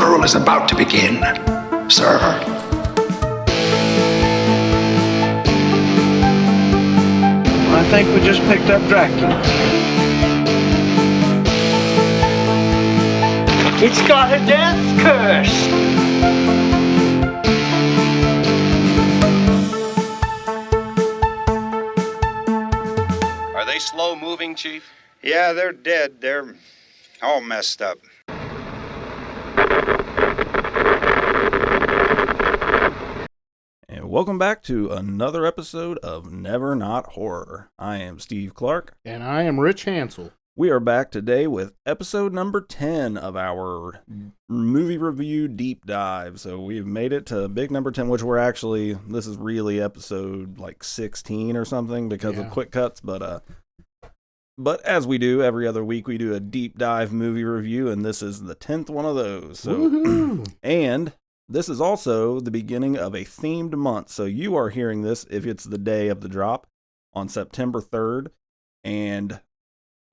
funeral is about to begin, sir. I think we just picked up Dracula. It's got a death curse! Are they slow moving, Chief? Yeah, they're dead. They're all messed up. And welcome back to another episode of Never Not Horror. I am Steve Clark. And I am Rich Hansel. We are back today with episode number 10 of our movie review deep dive. So we've made it to big number 10, which this is really episode like 16 or something because of quick cuts. But as we do every other week, we do a deep dive movie review, and this is the 10th one of those. So, and this is also the beginning of a themed month. So you are hearing this if it's the day of the drop on September 3rd. And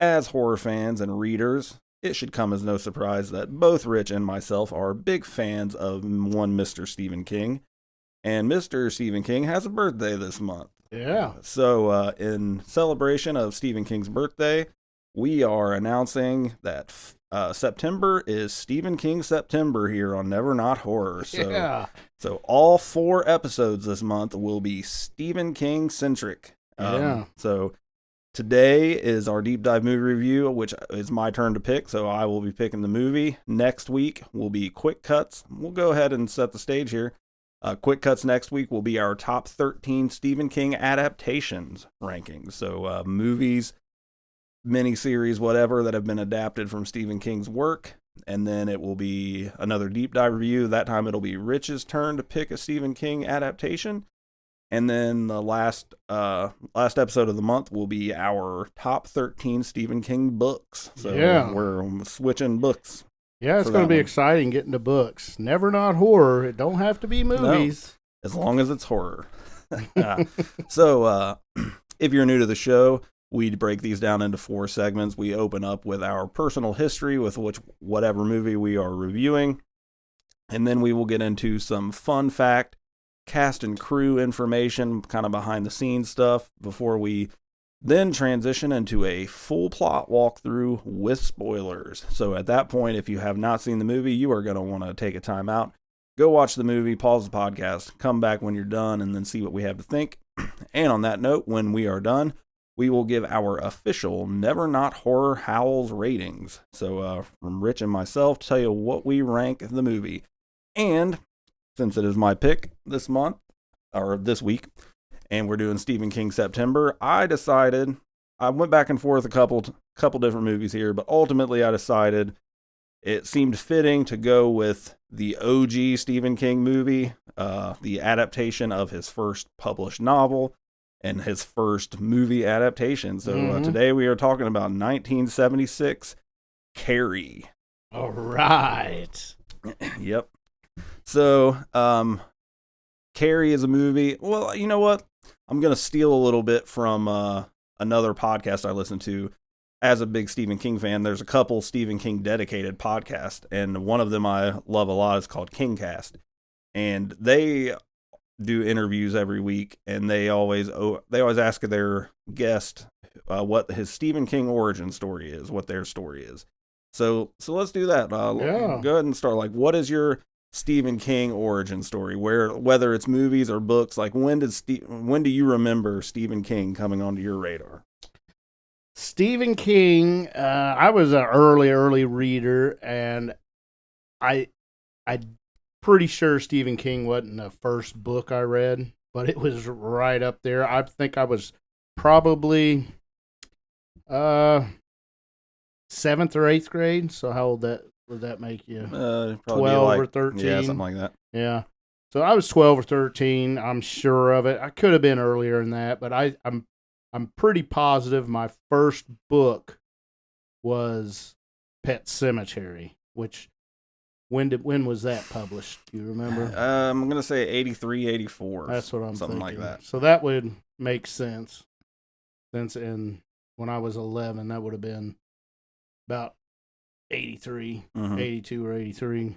as horror fans and readers, it should come as no surprise that both Rich and myself are big fans of one Mr. Stephen King. And Mr. Stephen King has a birthday this month. Yeah. So in celebration of Stephen King's birthday, we are announcing that September is Stephen King September here on Never Not Horror. So all 4 episodes this month will be Stephen King centric. So today is our deep dive movie review, which is my turn to pick. So I will be picking the movie. Next week will be quick cuts. We'll go ahead and set the stage here. Quick cuts next week will be our top 13 Stephen King adaptations rankings. So movies, miniseries, whatever that have been adapted from Stephen King's work. And then it will be another deep dive review. That time it'll be Rich's turn to pick a Stephen King adaptation. And then the last episode of the month will be our top 13 Stephen King books. So we're switching books. Yeah, it's going to be exciting getting to books. Never Not Horror. It don't have to be movies. No, as long as it's horror. So if you're new to the show, we break these down into 4 segments. We open up with our personal history with whatever movie we are reviewing. And then we will get into some fun fact, cast and crew information, kind of behind the scenes stuff, before we then transition into a full plot walkthrough with spoilers. So at that point, if you have not seen the movie, you are going to want to take a time out, go watch the movie, pause the podcast, come back when you're done, and then see what we have to think. And on that note, when we are done, we will give our official Never Not Horror Howls ratings. So from Rich and myself to tell you what we rank the movie. And since it is my pick this month, or this week, and we're doing Stephen King September, I went back and forth a couple different movies here, but ultimately I decided it seemed fitting to go with the OG Stephen King movie, the adaptation of his first published novel and his first movie adaptation. So today we are talking about 1976, Carrie. All right. Yep. So, Carrie is a movie. Well, you know what? I'm going to steal a little bit from another podcast I listen to. As a big Stephen King fan, there's a couple Stephen King dedicated podcasts, and one of them I love a lot is called Kingcast. And they do interviews every week, and they always ask their guest what his Stephen King origin story is, what their story is. So let's do that. Go ahead and start. Like, what is your Stephen King origin story? Whether it's movies or books, like when do you remember Stephen King coming onto your radar? Stephen King, I was an early reader, and I'm pretty sure Stephen King wasn't the first book I read, but it was right up there. I think I was probably 7th or 8th grade. So how old would that make you? 12 or 13? Yeah, something like that. Yeah. So I was 12 or 13. I'm sure of it. I could have been earlier than that, but I'm pretty positive my first book was Pet Sematary, which when was that published? Do you remember? I'm going to say 83, 84. That's what I'm something thinking. like that. So that would make sense. Since when I was 11, that would have been about 83, 82 or 83.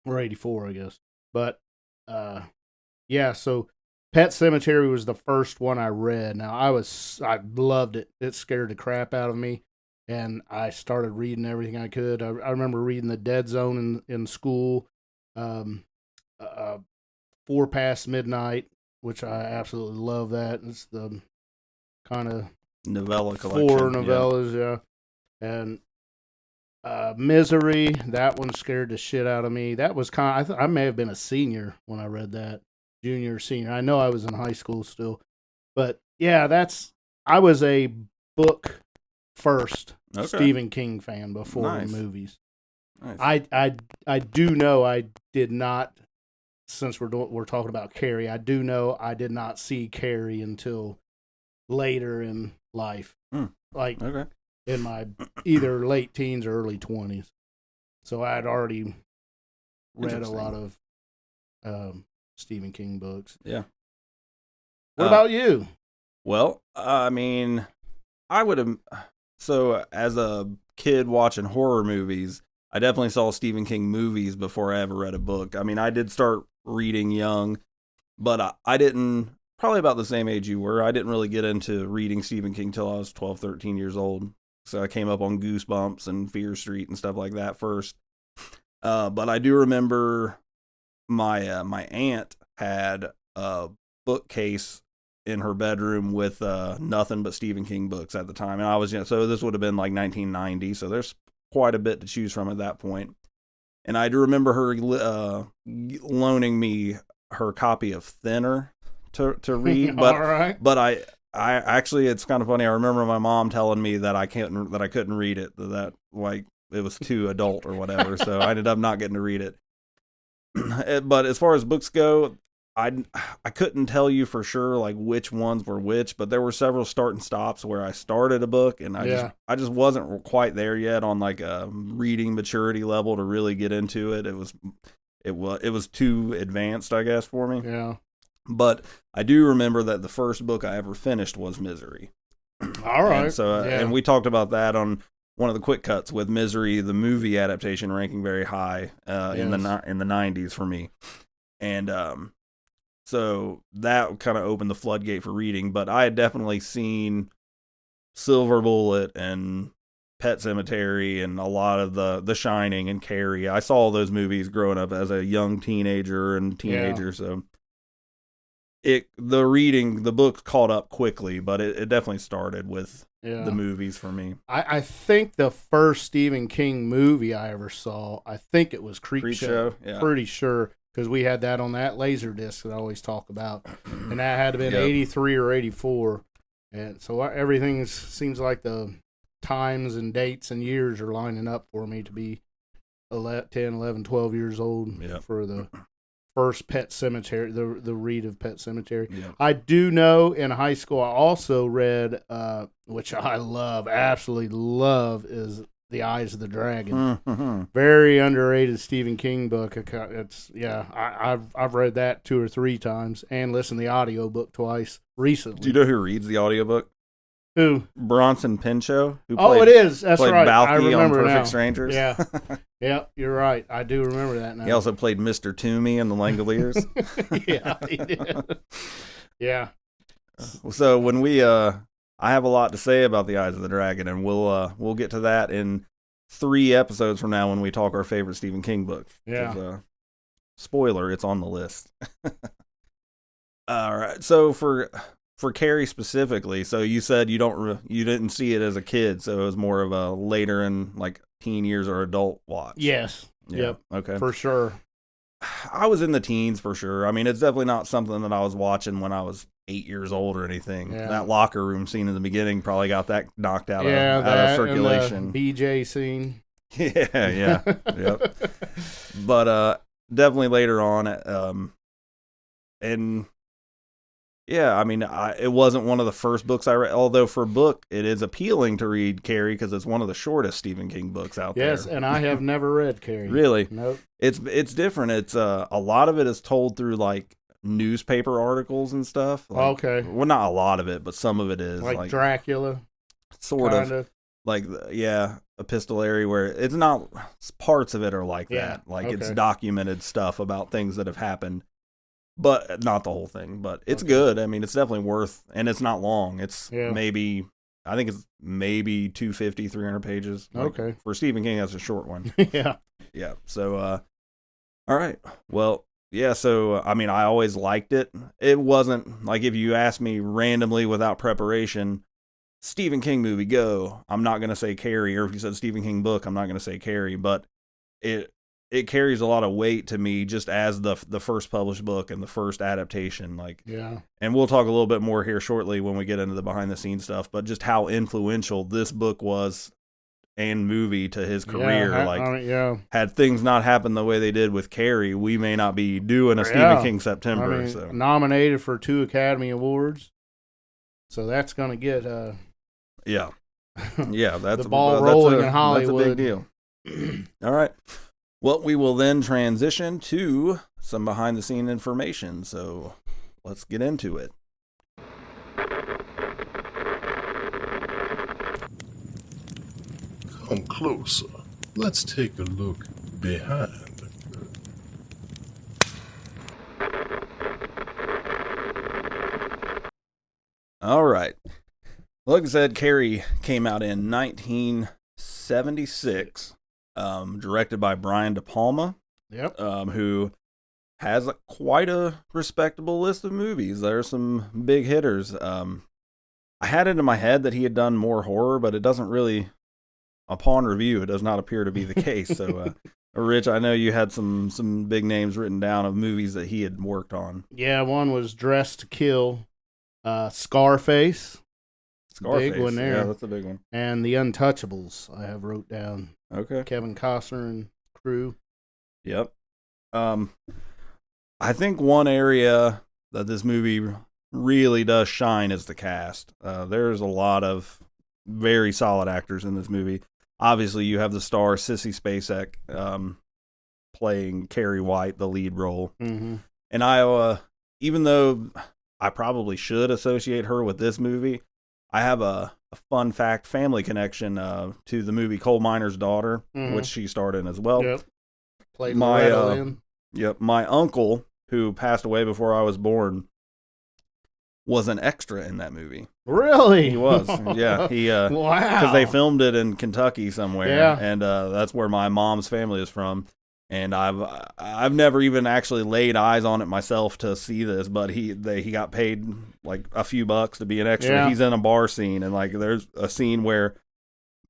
or 84, I guess. But yeah, so Pet Cemetery was the first one I read. Now I loved it. It scared the crap out of me, and I started reading everything I could. I remember reading The Dead Zone in school, 4 Past Midnight, which I absolutely love. That it's the kind of Novella collection. 4 novellas, yeah. And Misery, that one scared the shit out of me. That was I may have been a senior when I read that, junior or senior. I know I was in high school still, but yeah, I was a book first Stephen King fan before the movies. Nice. I do know I did not. Since we're talking about Carrie, I do know I did not see Carrie until later in life, in my either late teens or early 20s. So I had already read a lot of Stephen King books. Yeah. What about you? Well, I mean, I would have. So as a kid watching horror movies, I definitely saw Stephen King movies before I ever read a book. I mean, I did start reading young, but I didn't, probably about the same age you were, I didn't really get into reading Stephen King till I was 12, 13 years old. So I came up on Goosebumps and Fear Street and stuff like that first. But I do remember my my aunt had a bookcase in her bedroom with nothing but Stephen King books at the time. And I was, so this would have been like 1990. So there's quite a bit to choose from at that point. And I do remember her loaning me her copy of Thinner to read. But right. But I actually, it's kind of funny. I remember my mom telling me that I couldn't read it, that like it was too adult or whatever. So I ended up not getting to read it. But as far as books go, I couldn't tell you for sure like which ones were which, but there were several start and stops where I started a book and I just wasn't quite there yet on like a reading maturity level to really get into it. It was too advanced, I guess, for me. Yeah. But I do remember that the first book I ever finished was Misery. All right. And so and we talked about that on one of the quick cuts, with Misery, the movie adaptation, ranking very high in the 90s for me. And so that kind of opened the floodgate for reading, but I had definitely seen Silver Bullet and Pet Sematary and a lot of the Shining and Carrie. I saw all those movies growing up as a young teenager, so the book caught up quickly, but it definitely started with the movies for me. I think the first Stephen King movie I ever saw, I think it was Creep Show. Yeah. Pretty sure. Because we had that on that laser disc that I always talk about. And that had to been 83 or 84. And so everything seems like the times and dates and years are lining up for me to be 10, 11, 12 years old for the first Pet Cemetery, the read of Pet Cemetery. Yep. I do know in high school I also read, which I love, absolutely love, is The Eyes of the Dragon. Mm-hmm. Very underrated Stephen King book. I've read that 2 or 3 times and listened to the audiobook twice recently. Do you know who reads the audiobook? Who? Bronson Pinchot. It is. That's played right. Balky I remember on Perfect now. Strangers. Yeah. Yeah, you're right. I do remember that now. He also played Mr. Toomey in The Langoliers. Yeah, he did. Yeah. So when I have a lot to say about The Eyes of the Dragon, and we'll get to that in 3 episodes from now when we talk our favorite Stephen King book. Yeah. Spoiler, it's on the list. All right. So for Carrie specifically, so you said you didn't see it as a kid, so it was more of a later in like teen years or adult watch. Yes. Yeah. Yep. Okay. For sure. I was in the teens for sure. I mean, it's definitely not something that I was watching when I was 8 years old or anything. Yeah. That locker room scene in the beginning probably got that knocked out of circulation. And the BJ scene. Yeah. Yep. But definitely later on, and yeah, I mean, it wasn't one of the first books I read, although for a book, it is appealing to read Carrie because it's one of the shortest Stephen King books out there. Yes, and I have never read Carrie. Really? Nope. It's different. It's a lot of it is told through like newspaper articles and stuff. Like, okay. Well, not a lot of it, but some of it is. Like Dracula? Sort of. like epistolary, where it's not, parts of it are like that. Like it's documented stuff about things that have happened, but not the whole thing. But it's good. I mean, it's definitely worth, and it's not long. It's maybe, I think it's maybe 250, 300 pages. Like, for Stephen King, that's a short one. Yeah. So, all right. Well, yeah. So, I mean, I always liked it. It wasn't like, if you asked me randomly without preparation, Stephen King movie, go, I'm not going to say Carrie, or if you said Stephen King book, I'm not going to say Carrie, but it carries a lot of weight to me just as the first published book and the first adaptation. Like, and we'll talk a little bit more here shortly when we get into the behind the scenes stuff, but just how influential this book was and movie to his career. Had things not happened the way they did with Carrie, we may not be doing a Stephen King September. I mean, nominated for 2 Academy Awards. So that's going to get that's the ball rolling in Hollywood. That's a big deal. All right. Well, we will then transition to some behind the scene information. So let's get into it. Come closer. Let's take a look behind the curtain. All right. Like I said, Carrie came out in 1976, directed by Brian De Palma, who has quite a respectable list of movies. There are some big hitters. I had it in my head that he had done more horror, but it doesn't really, upon review, it does not appear to be the case. So, Rich, I know you had some big names written down of movies that he had worked on. Yeah, one was Dressed to Kill, Scarface. Big one there. Yeah, that's a big one. And The Untouchables, I have wrote down. Okay. Kevin Costner and crew. Yep. I think one area that this movie really does shine is the cast. There's a lot of very solid actors in this movie. Obviously, you have the star Sissy Spacek playing Carrie White, the lead role. Mm-hmm. And I, even though I probably should associate her with this movie, I have a fun fact family connection to the movie Coal Miner's Daughter, which she starred in as well. Yep. Played Loretta Lynn. Yep. My uncle, who passed away before I was born, was an extra in that movie. Really? He was. Yeah. He wow. Because they filmed it in Kentucky somewhere. Yeah. And that's where my mom's family is from. And I've never even actually laid eyes on it myself to see this, but he got paid like a few bucks to be an extra. Yeah. He's in a bar scene, and like there's a scene where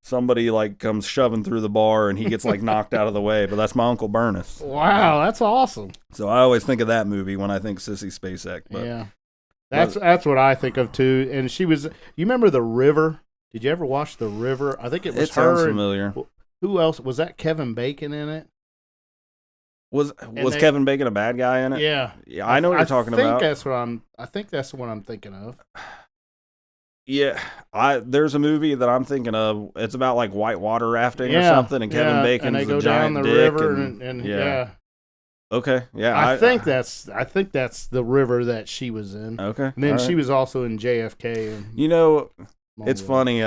somebody like comes shoving through the bar and he gets like knocked out of the way, but that's my Uncle Bernus. Wow, that's awesome. So I always think of that movie when I think Sissy Spacek. But, yeah. That's what I think of too. And she was, you remember The River? Did you ever watch The River? I think it was her. It sounds familiar. Who else? Was that Kevin Bacon in it? Was Kevin Bacon a bad guy in it? Yeah. Yeah, I know what you're talking about. I think that's what I'm thinking of. Yeah, there's a movie that I'm thinking of. It's about like whitewater rafting or something, and Kevin Bacon's and they go a giant down the dick river and yeah. Okay, yeah. I think that's the river that she was in. Okay, and then she was also in JFK. And you know, it's funny.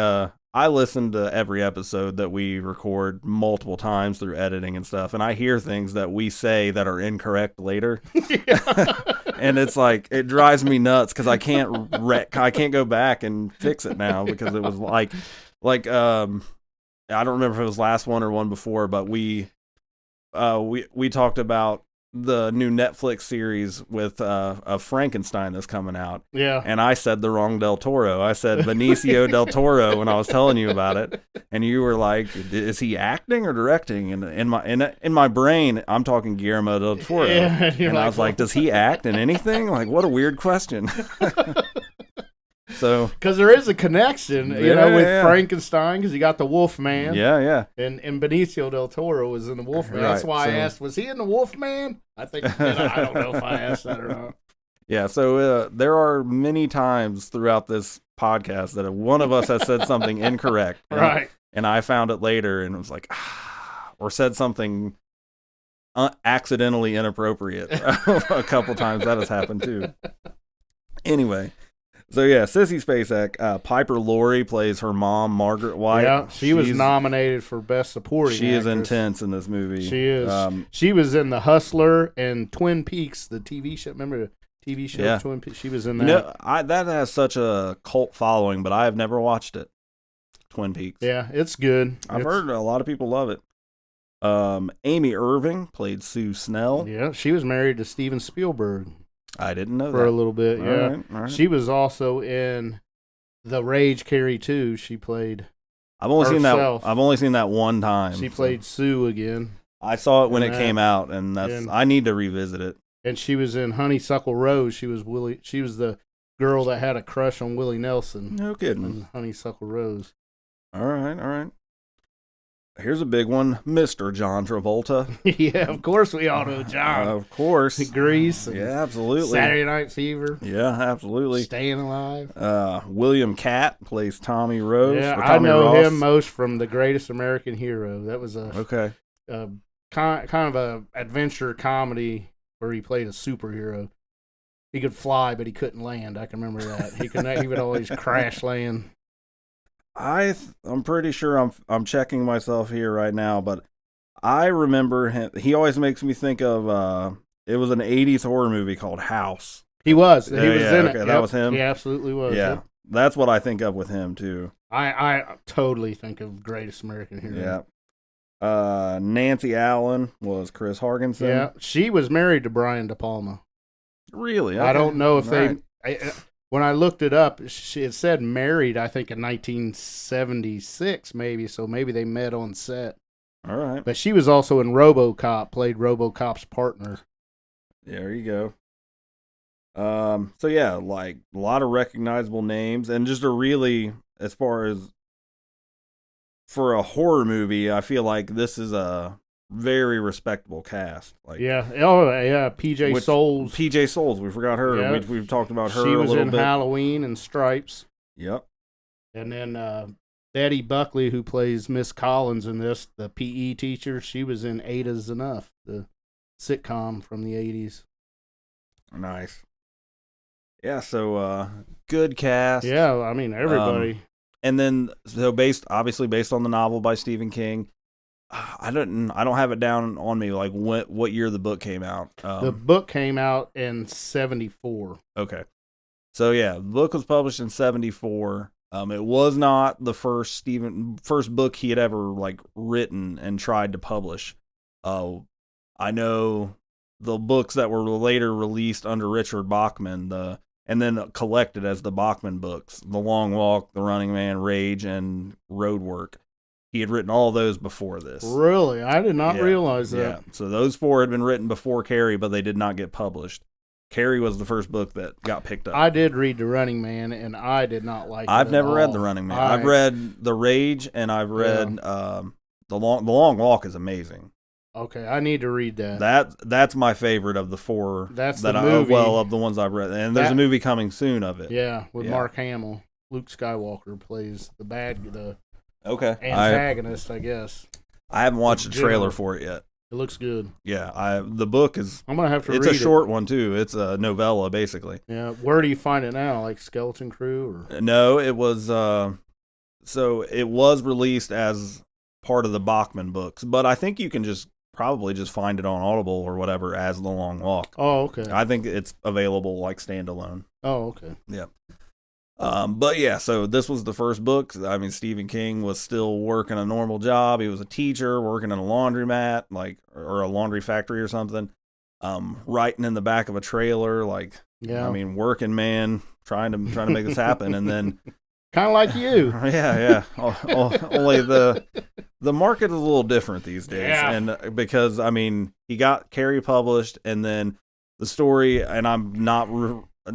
I listen to every episode that we record multiple times through editing and stuff, and I hear things that we say that are incorrect later. And it's like, it drives me nuts because I can't go back and fix it now, because it was like I don't remember if it was last one or one before, but we talked about the new Netflix series with of Frankenstein that's coming out. Yeah. And I said the wrong Del Toro. I said Benicio Del Toro when I was telling you about it. And you were like, is he acting or directing? And in my brain, I'm talking Guillermo del Toro. Yeah, and I was like, does he act in anything? Like, what a weird question. So, because there is a connection, with Frankenstein, because you got the Wolfman. Yeah. And Benicio del Toro was in the Wolfman. Right, that's why I asked, was he in the Wolfman? I think, I don't know if I asked that or not. Yeah, so there are many times throughout this podcast that one of us has said something incorrect. Right. And I found it later and was like, or said something accidentally inappropriate. A couple times that has happened too. Anyway. So yeah, Sissy Spacek. Piper Laurie plays her mom, Margaret White. Yeah, she was nominated for Best Supporting She is Actress. intense in this movie. She is. She was in The Hustler and Twin Peaks, the TV show. Remember the TV show Yeah. Twin Peaks? She was in that. You know, that has such a cult following, but I have never watched it. Twin Peaks. Yeah, it's good. I've heard a lot of people love it. Amy Irving played Sue Snell. Yeah, she was married to Steven Spielberg I didn't know for that. a little bit. All Yeah, right. she was also in The Rage Carrie 2. She played. I've only seen that. herself. I've only seen that one time. She played Sue again, I saw it when in it that. came out, and I need to revisit it. and she was in Honeysuckle Rose. She was Willie. She was the girl that had a crush on Willie Nelson No kidding. in Honeysuckle Rose. All right. Here's a big one, Mr. John Travolta. Yeah, of course we all know John. Of course. Grease. And Yeah, absolutely. Saturday Night Fever. Yeah, absolutely. Staying Alive. William Catt plays Tommy Rose. Yeah, or I Tommy know Ross. him most from The Greatest American Hero. That was a Okay. kind of a adventure comedy where he played a superhero. He could fly, but he couldn't land. I can remember that. He would always crash land. I'm pretty sure I'm checking myself here right now, but I remember him. He always makes me think of it was an 80s horror movie called House. He was. He Yeah, was yeah, in okay, it. that was him? He absolutely was. Yeah. Yep. That's what I think of with him too. I totally think of Greatest American Hero. Yeah. Nancy Allen was Chris Hargensen. Yeah. She was married to Brian De Palma. Really? I don't know if Right. when I looked it up, it said married, I think in 1976 maybe, so maybe they met on set. All right. But she was also in RoboCop, played RoboCop's partner. There you go. So yeah, like a lot of recognizable names, and just a really, as far as for a horror movie, I feel like this is a very respectable cast. Like Yeah. Oh, yeah. PJ Souls. PJ Souls, we forgot her. Yeah. We've talked about her She a was little in bit. Halloween and Stripes. Yep. And then Betty Buckley, who plays Miss Collins in this, the PE teacher, she was in Ada's Enough, the sitcom from the 80s. Nice. Yeah, so good cast. Yeah, I mean, everybody. And then so obviously based on the novel by Stephen King. I don't have it down on me like what year the book came out. The book came out in 1974. Okay. So yeah, the book was published in 1974. It was not the first book he had ever like written and tried to publish. I know the books that were later released under Richard Bachman, and then collected as the Bachman books, The Long Walk, The Running Man, Rage, and Roadwork. He had written all those before this. Really? I did not realize that. Yeah. So those 4 had been written before Carrie, but they did not get published. Carrie was the first book that got picked up. I did read The Running Man, and I did not like it. I've never at read all. The Running Man. I've read The Rage, and I've read The Long Walk is amazing. Okay, I need to read that. That's my favorite of the 4. That's that the movie. of the ones I've read. And there's a movie coming soon of it. Yeah, with Yeah. Mark Hamill. Luke Skywalker plays the Okay. antagonist, I guess. I haven't watched a General. trailer for it yet. It looks good. Yeah, the book is. I'm gonna have to It's read a short one too. It's a novella basically. Yeah, where do you find it now? Like Skeleton Crew or? No, it was. So it was released as part of the Bachman books, but I think you can probably just find it on Audible or whatever as The Long Walk. Oh, okay. I think it's available like standalone. Oh, okay. Yeah. But yeah, so this was the first book. I mean, Stephen King was still working a normal job. He was a teacher working in a laundromat, or a laundry factory or something. Writing in the back of a trailer, Yeah. I mean, working man, trying to make this happen, and then kind of like you. yeah. Only the market is a little different these days, Yeah. and because I mean, he got Carrie published, and then the story, and I'm not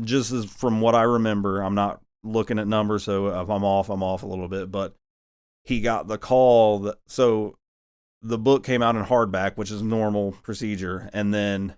just as from what I remember, I'm not looking at numbers, so if I'm off a little bit, but he got the call so the book came out in hardback, which is normal procedure, and then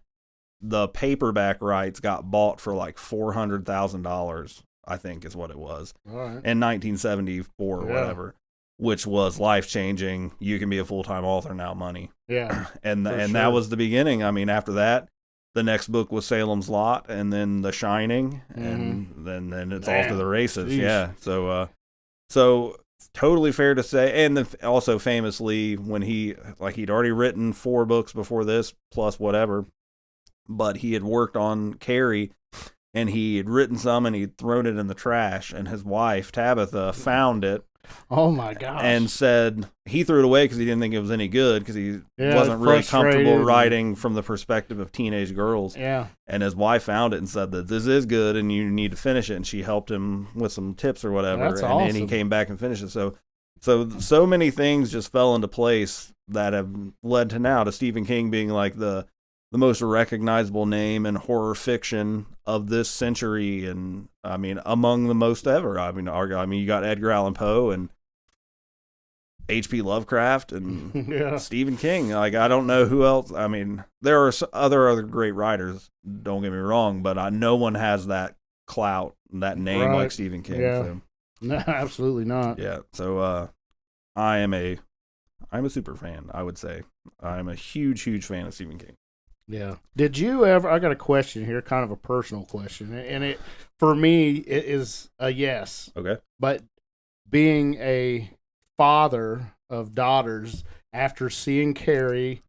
the paperback rights got bought for like $400,000, I think is what it was, All right. in 1974 or whatever, which was life changing. You can be a full time author now, money, Yeah. and For that sure. was the beginning. I mean, after that, the next book was Salem's Lot, and then The Shining, and then it's off to the races. Geez. Yeah. So totally fair to say, and also famously, when he'd already written 4 books before this, plus whatever, but he had worked on Carrie, and he had written some, and he'd thrown it in the trash, and his wife, Tabitha, found it. Oh my gosh. And said he threw it away because he didn't think it was any good, because he wasn't really frustrated. comfortable writing from the perspective of teenage girls. Yeah. And his wife found it and said that this is good and you need to finish it. And she helped him with some tips or whatever. That's and awesome. he came back and finished it. So many things just fell into place that have led to now to Stephen King being like the most recognizable name in horror fiction of this century, and I mean among the most ever. I mean you got Edgar Allan Poe and H.P. Lovecraft and Stephen King. Like, I don't know who else. I mean, there are other great writers, don't get me wrong, but no one has that clout, that name like Stephen King. Yeah. So. No, absolutely not. Yeah. So I'm a super fan, I would say. I'm a huge fan of Stephen King. Yeah. Did you ever? I got a question here, kind of a personal question, and it for me it is a yes. Okay. But being a father of daughters, after seeing Carrie,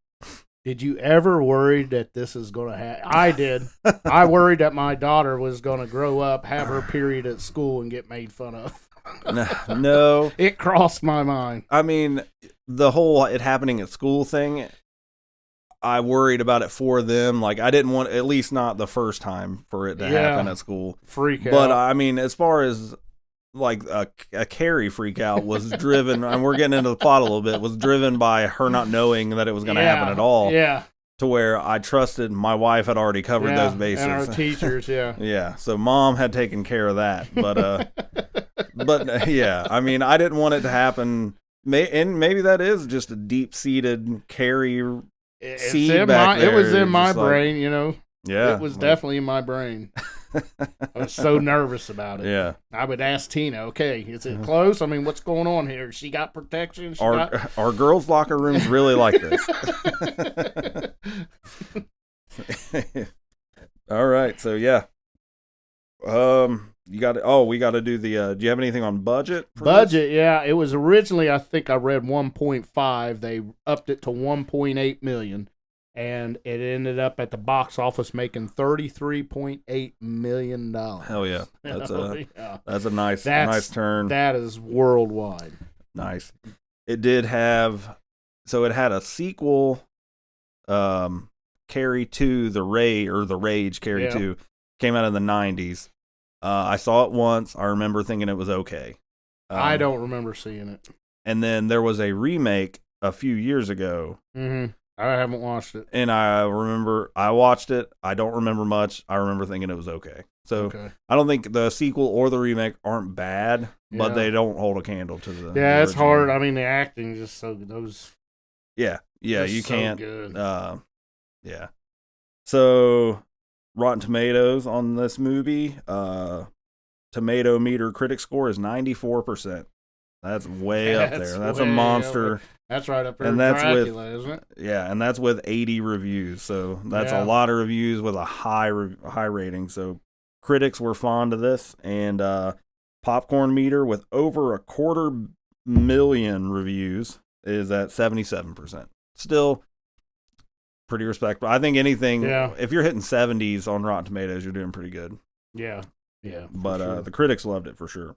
did you ever worry that this is going to happen? I did. I worried that my daughter was going to grow up, have her period at school, and get made fun of. No. It crossed my mind. I mean, the whole it happening at school thing, I worried about it for them. Like, I didn't want, at least not the first time, for it to happen at school. Freak out. But, I mean, as far as, like, a Carrie freak out was driven, and we're getting into the plot a little bit, was driven by her not knowing that it was going to happen at all. Yeah. To where I trusted my wife had already covered those bases. And our teachers, yeah. Yeah, so Mom had taken care of that. But yeah, I mean, I didn't want it to happen. And maybe that is just a deep-seated Carrie seed back there. It was in my Just brain, you know. Yeah. It was definitely in my brain. I was so nervous about it. Yeah. I would ask Tina, okay, is it close? I mean, what's going on here? She got protection? Our girls' locker rooms really like this. All right, so yeah. We got to do the do you have anything on budget? Budget, yeah. It was originally, I think I read 1.5. They upped it to 1.8 million. And it ended up at the box office making $33.8 million. Hell yeah. That's a nice turn. That is worldwide. Nice. It did have, so it had a sequel, Carrie 2, The Rage, Carrie 2, came out in the 90s. I saw it once. I remember thinking it was okay. I don't remember seeing it. And then there was a remake a few years ago. Mm-hmm. I haven't watched it. And I remember I watched it. I don't remember much. I remember thinking it was okay. So I don't think the sequel or the remake aren't bad, but they don't hold a candle to the Yeah, it's original. hard. I mean, the acting is just so those. Yeah, you can't. Good. Yeah. So, Rotten Tomatoes on this movie, tomato meter critic score is 94%. That's way up there. That's a monster. That's right up there. And that's Dracula, isn't it? Yeah, and that's with 80 reviews. So that's a lot of reviews with a high rating. So critics were fond of this, and popcorn meter with over 250,000 reviews is at 77%. Still pretty respectable. I think anything, if you're hitting 70s on Rotten Tomatoes, you're doing pretty good. Yeah. But the critics loved it for sure.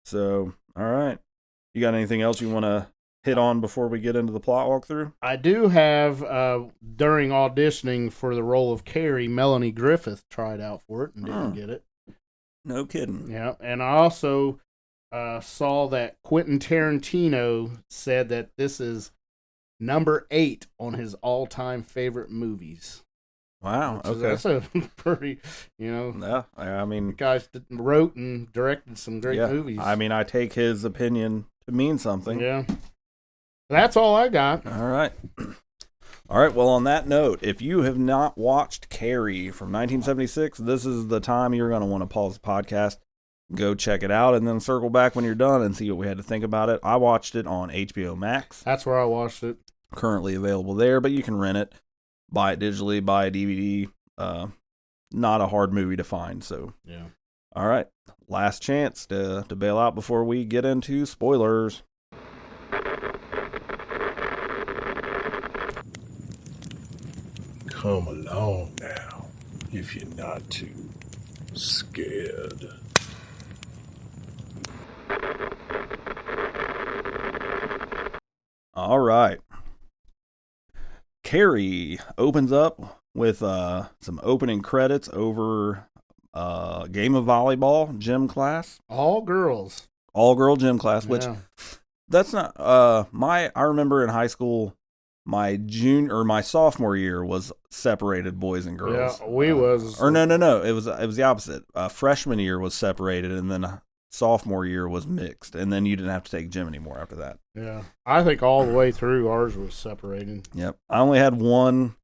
So, all right. You got anything else you want to hit on before we get into the plot walkthrough? I do have, during auditioning for the role of Carrie, Melanie Griffith tried out for it and didn't get it. No kidding. Yeah, and I also saw that Quentin Tarantino said that this is number 8 on his all-time favorite movies. Wow, okay. That's a pretty, Yeah, I mean, the guys wrote and directed some great movies. I mean, I take his opinion to mean something. Yeah. That's all I got. All right. All right, well, on that note, if you have not watched Carrie from 1976, this is the time you're going to want to pause the podcast, go check it out, and then circle back when you're done and see what we had to think about it. I watched it on HBO Max. That's where I watched it. Currently available there, but you can rent it. buy it digitally, buy a DVD. Not a hard movie to find. So Yeah. all right, last chance to bail out before we get into spoilers. Come along now, if you're not too scared. All right. Carrie opens up with some opening credits over a game of volleyball gym class. All girls. All girl gym class, which Yeah. that's not I remember in high school my sophomore year was separated boys and girls. Yeah, we was. Or no, it was the opposite. Freshman year was separated, and then sophomore year was mixed, and then you didn't have to take gym anymore after that. Yeah, I think all the way through ours was separated. Yep, I only had one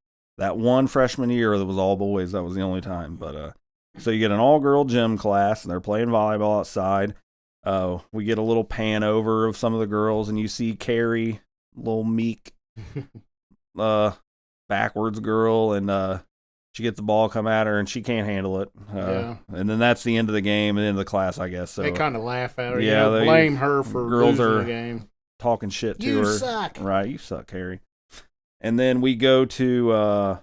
freshman year that was all boys. That was the only time. But so you get an all girl gym class, and they're playing volleyball outside. We get a little pan over of some of the girls, and you see Carrie, little meek, backwards girl, and she gets the ball come at her, and she can't handle it. And then that's the end of the game and end of the class, I guess. So they kind of laugh at her. Yeah, they blame her for girls losing are the game. talking shit to You her. suck. Right, you suck, Carrie. And then we go to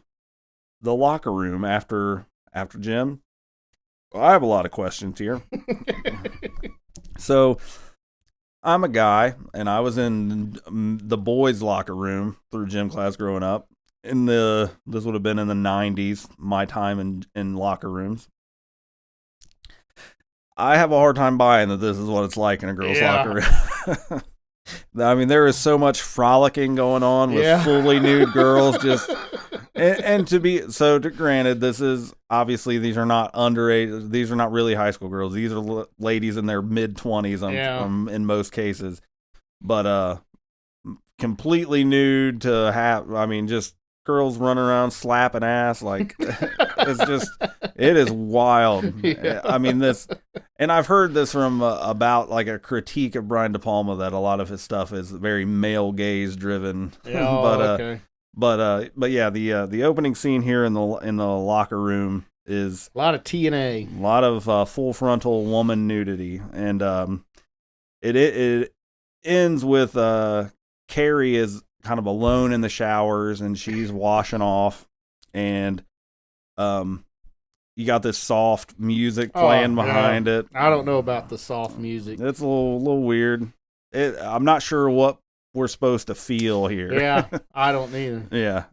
the locker room after gym. I have a lot of questions here. So I'm a guy, and I was in the boys' locker room through gym class growing up. This would have been in the 90s, my time in locker rooms. I have a hard time buying that this is what it's like in a girl's locker room. I mean, there is so much frolicking going on with fully nude girls. Granted, this is obviously these are not underage. These are not really high school girls. These are ladies in their mid-20s. In most cases, but completely nude to have. I mean, just girls running around slapping ass like it is wild. Yeah. I mean this, and I've heard this from about like a critique of Brian De Palma that a lot of his stuff is very male gaze driven. Okay. But yeah, the opening scene here in the locker room is a lot of TNA, a lot of full frontal woman nudity, and it ends with Carrie is kind of alone in the showers, and she's washing off, and you got this soft music playing behind it. I don't know about the soft music. It's a little weird. I'm not sure what we're supposed to feel here. Yeah, I don't either. Yeah,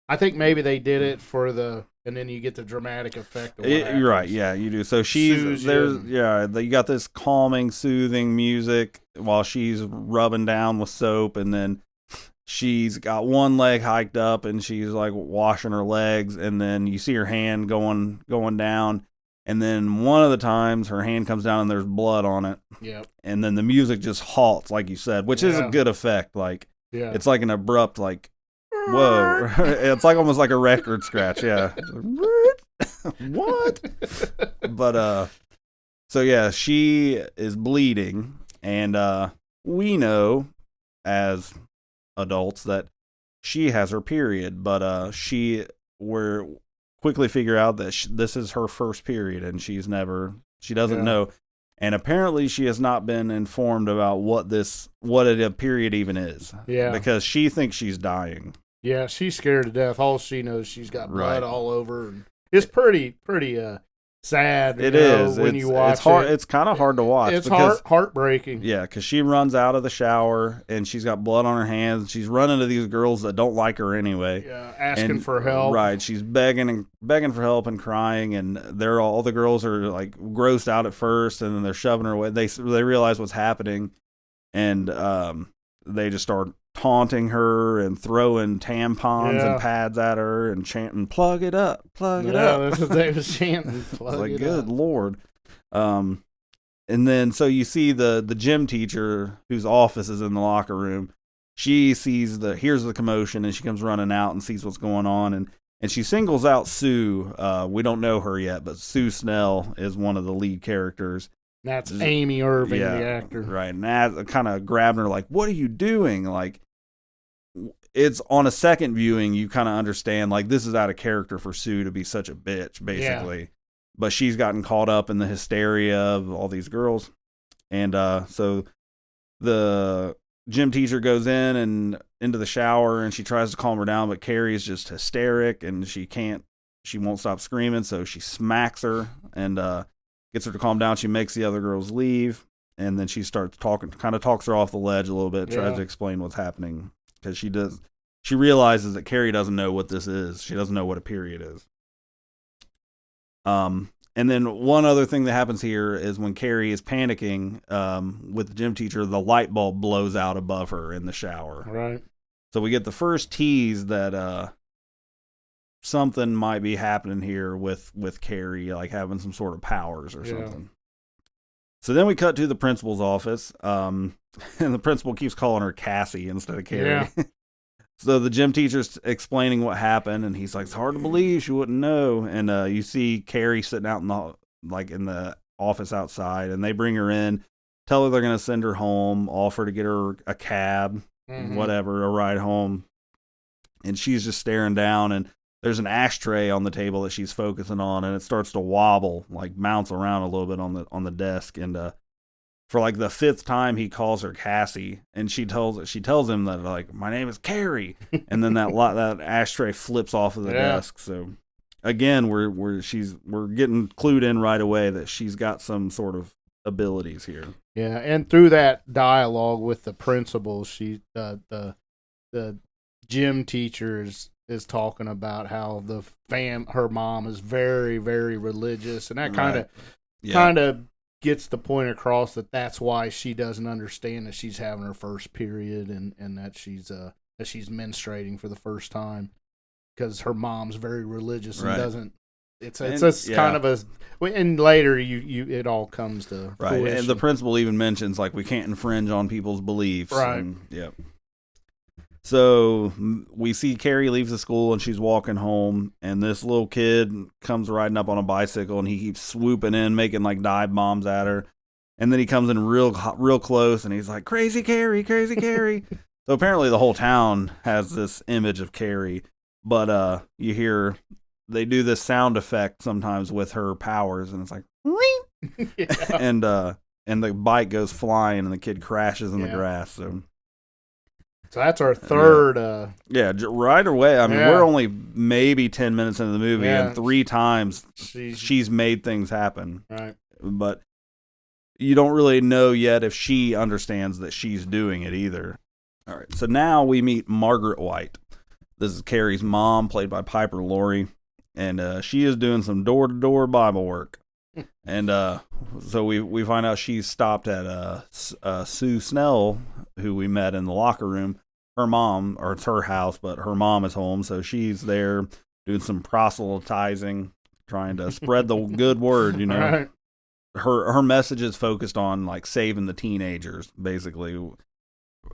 I think maybe they did it and then you get the dramatic effect. You're right. Yeah, you do. So you got this calming, soothing music while she's rubbing down with soap, and then she's got one leg hiked up and she's like washing her legs, and then you see her hand going down, and then one of the times her hand comes down and there's blood on it. Yep. And then the music just halts, like you said, which is a good effect. Like, it's like an abrupt, like, whoa. It's like almost like a record scratch. Yeah. What? But so yeah, she is bleeding, and we know as adults that she has her period, but we're quickly figure out that this is her first period, and she doesn't know, and apparently she has not been informed about what a period even is. Yeah, because she thinks she's dying. Yeah, she's scared to death. All she knows, she's got blood all over, and it's pretty sad. It is when you watch it. It's kind of hard to watch. It's heartbreaking. Yeah, because she runs out of the shower and she's got blood on her hands. She's running to these girls that don't like her anyway. Yeah, asking for help. Right, she's begging for help and crying, and all the girls are like grossed out at first, and then they're shoving her away. They realize what's happening, and they just start taunting her and throwing tampons and pads at her and chanting, "Plug it up, plug it up." That's what they was chanting. Plug it good up. Lord. And then so you see the gym teacher whose office is in the locker room. She hears the commotion, and she comes running out and sees what's going on, and she singles out Sue. We don't know her yet, but Sue Snell is one of the lead characters. That's Amy Irving, the actor. Right. And kind of grabbing her like, "What are you doing?" Like, it's on a second viewing, you kind of understand, like, this is out of character for Sue to be such a bitch, basically. Yeah. But she's gotten caught up in the hysteria of all these girls. And so the gym teacher goes in and into the shower, and she tries to calm her down, but Carrie is just hysteric, and she won't stop screaming, so she smacks her and gets her to calm down. She makes the other girls leave, and then she starts talking, kind of talks her off the ledge a little bit, tries to explain what's happening, because she realizes that Carrie doesn't know what this is. She doesn't know what a period is. And then one other thing that happens here is when Carrie is panicking with the gym teacher, the light bulb blows out above her in the shower. Right. So we get the first tease that something might be happening here with Carrie, like having some sort of powers or something. So then we cut to the principal's office, and the principal keeps calling her Cassie instead of Carrie. Yeah. So the gym teacher's explaining what happened, and he's like, "It's hard to believe she wouldn't know." And you see Carrie sitting out in the office outside, and they bring her in, tell her they're going to send her home, offer to get her a cab, whatever, a ride home. And she's just staring down, and there's an ashtray on the table that she's focusing on, and it starts to wobble, like bounce around a little bit on the desk. And for like the fifth time, he calls her Cassie, and she tells him that, like, my name is Carrie, and then that ashtray flips off of the desk. So again, we're getting clued in right away that she's got some sort of abilities here. Yeah, and through that dialogue with the principal, the gym teacher is talking about how her mom is very, very religious, and that kind of gets the point across that that's why she doesn't understand that she's having her first period and that she's menstruating for the first time, because her mom's very religious and doesn't. It's kind of a, and later it all comes to fruition. And the principal even mentions, like, we can't infringe on people's beliefs. Right. Yep. So we see Carrie leaves the school, and she's walking home, and this little kid comes riding up on a bicycle, and he keeps swooping in, making like dive bombs at her. And then he comes in real close, and he's like, "Crazy Carrie, crazy Carrie." So apparently the whole town has this image of Carrie, but you hear they do this sound effect sometimes with her powers, and it's like, and the bike goes flying, and the kid crashes in the grass. So that's our third. Right away. I mean, we're only maybe 10 minutes into the movie, and 3 times she's made things happen. Right. But you don't really know yet if she understands that she's doing it either. All right. So now we meet Margaret White. This is Carrie's mom, played by Piper Laurie, and she is doing some door-to-door Bible work. And so we find out she's stopped at Sue Snell, who we met in the locker room. Her mom, or it's her house, but her mom is home, so she's there doing some proselytizing, trying to spread the good word, Right. Her message is focused on, like, saving the teenagers, basically.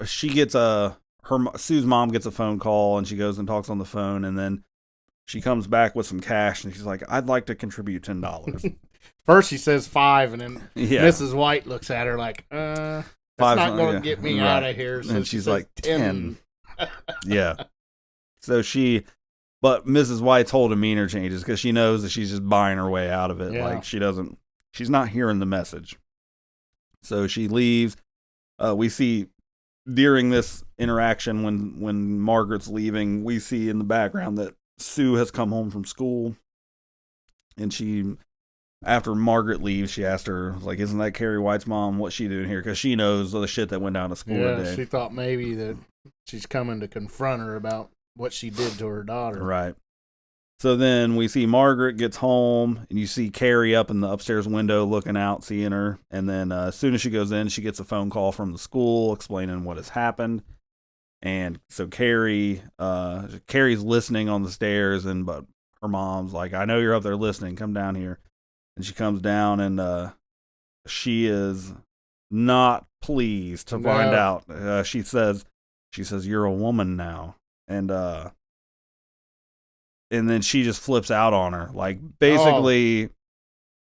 She gets Sue's mom gets a phone call, and she goes and talks on the phone, and then she comes back with some cash, and she's like, "I'd like to contribute $10." First she says 5, and then Mrs. White looks at her like, that's not going to get me out of here. So and she's like, 10. Yeah. So but Mrs. White's whole demeanor changes because she knows that she's just buying her way out of it. Yeah. Like, she's not hearing the message. So she leaves. We see during this interaction when Margaret's leaving, we see in the background that Sue has come home from school, and after Margaret leaves, she asked her, like, "Isn't that Carrie White's mom? What's she doing here?" Because she knows the shit that went down at school today. She thought maybe that she's coming to confront her about what she did to her daughter. Right. So then we see Margaret gets home, and you see Carrie up in the upstairs window looking out, seeing her. And then as soon as she goes in, she gets a phone call from the school explaining what has happened. And so Carrie's listening on the stairs, but her mom's like, "I know you're up there listening. Come down here." And she comes down, and she is not pleased to find out. She says, "You're a woman now," and then she just flips out on her, like, basically,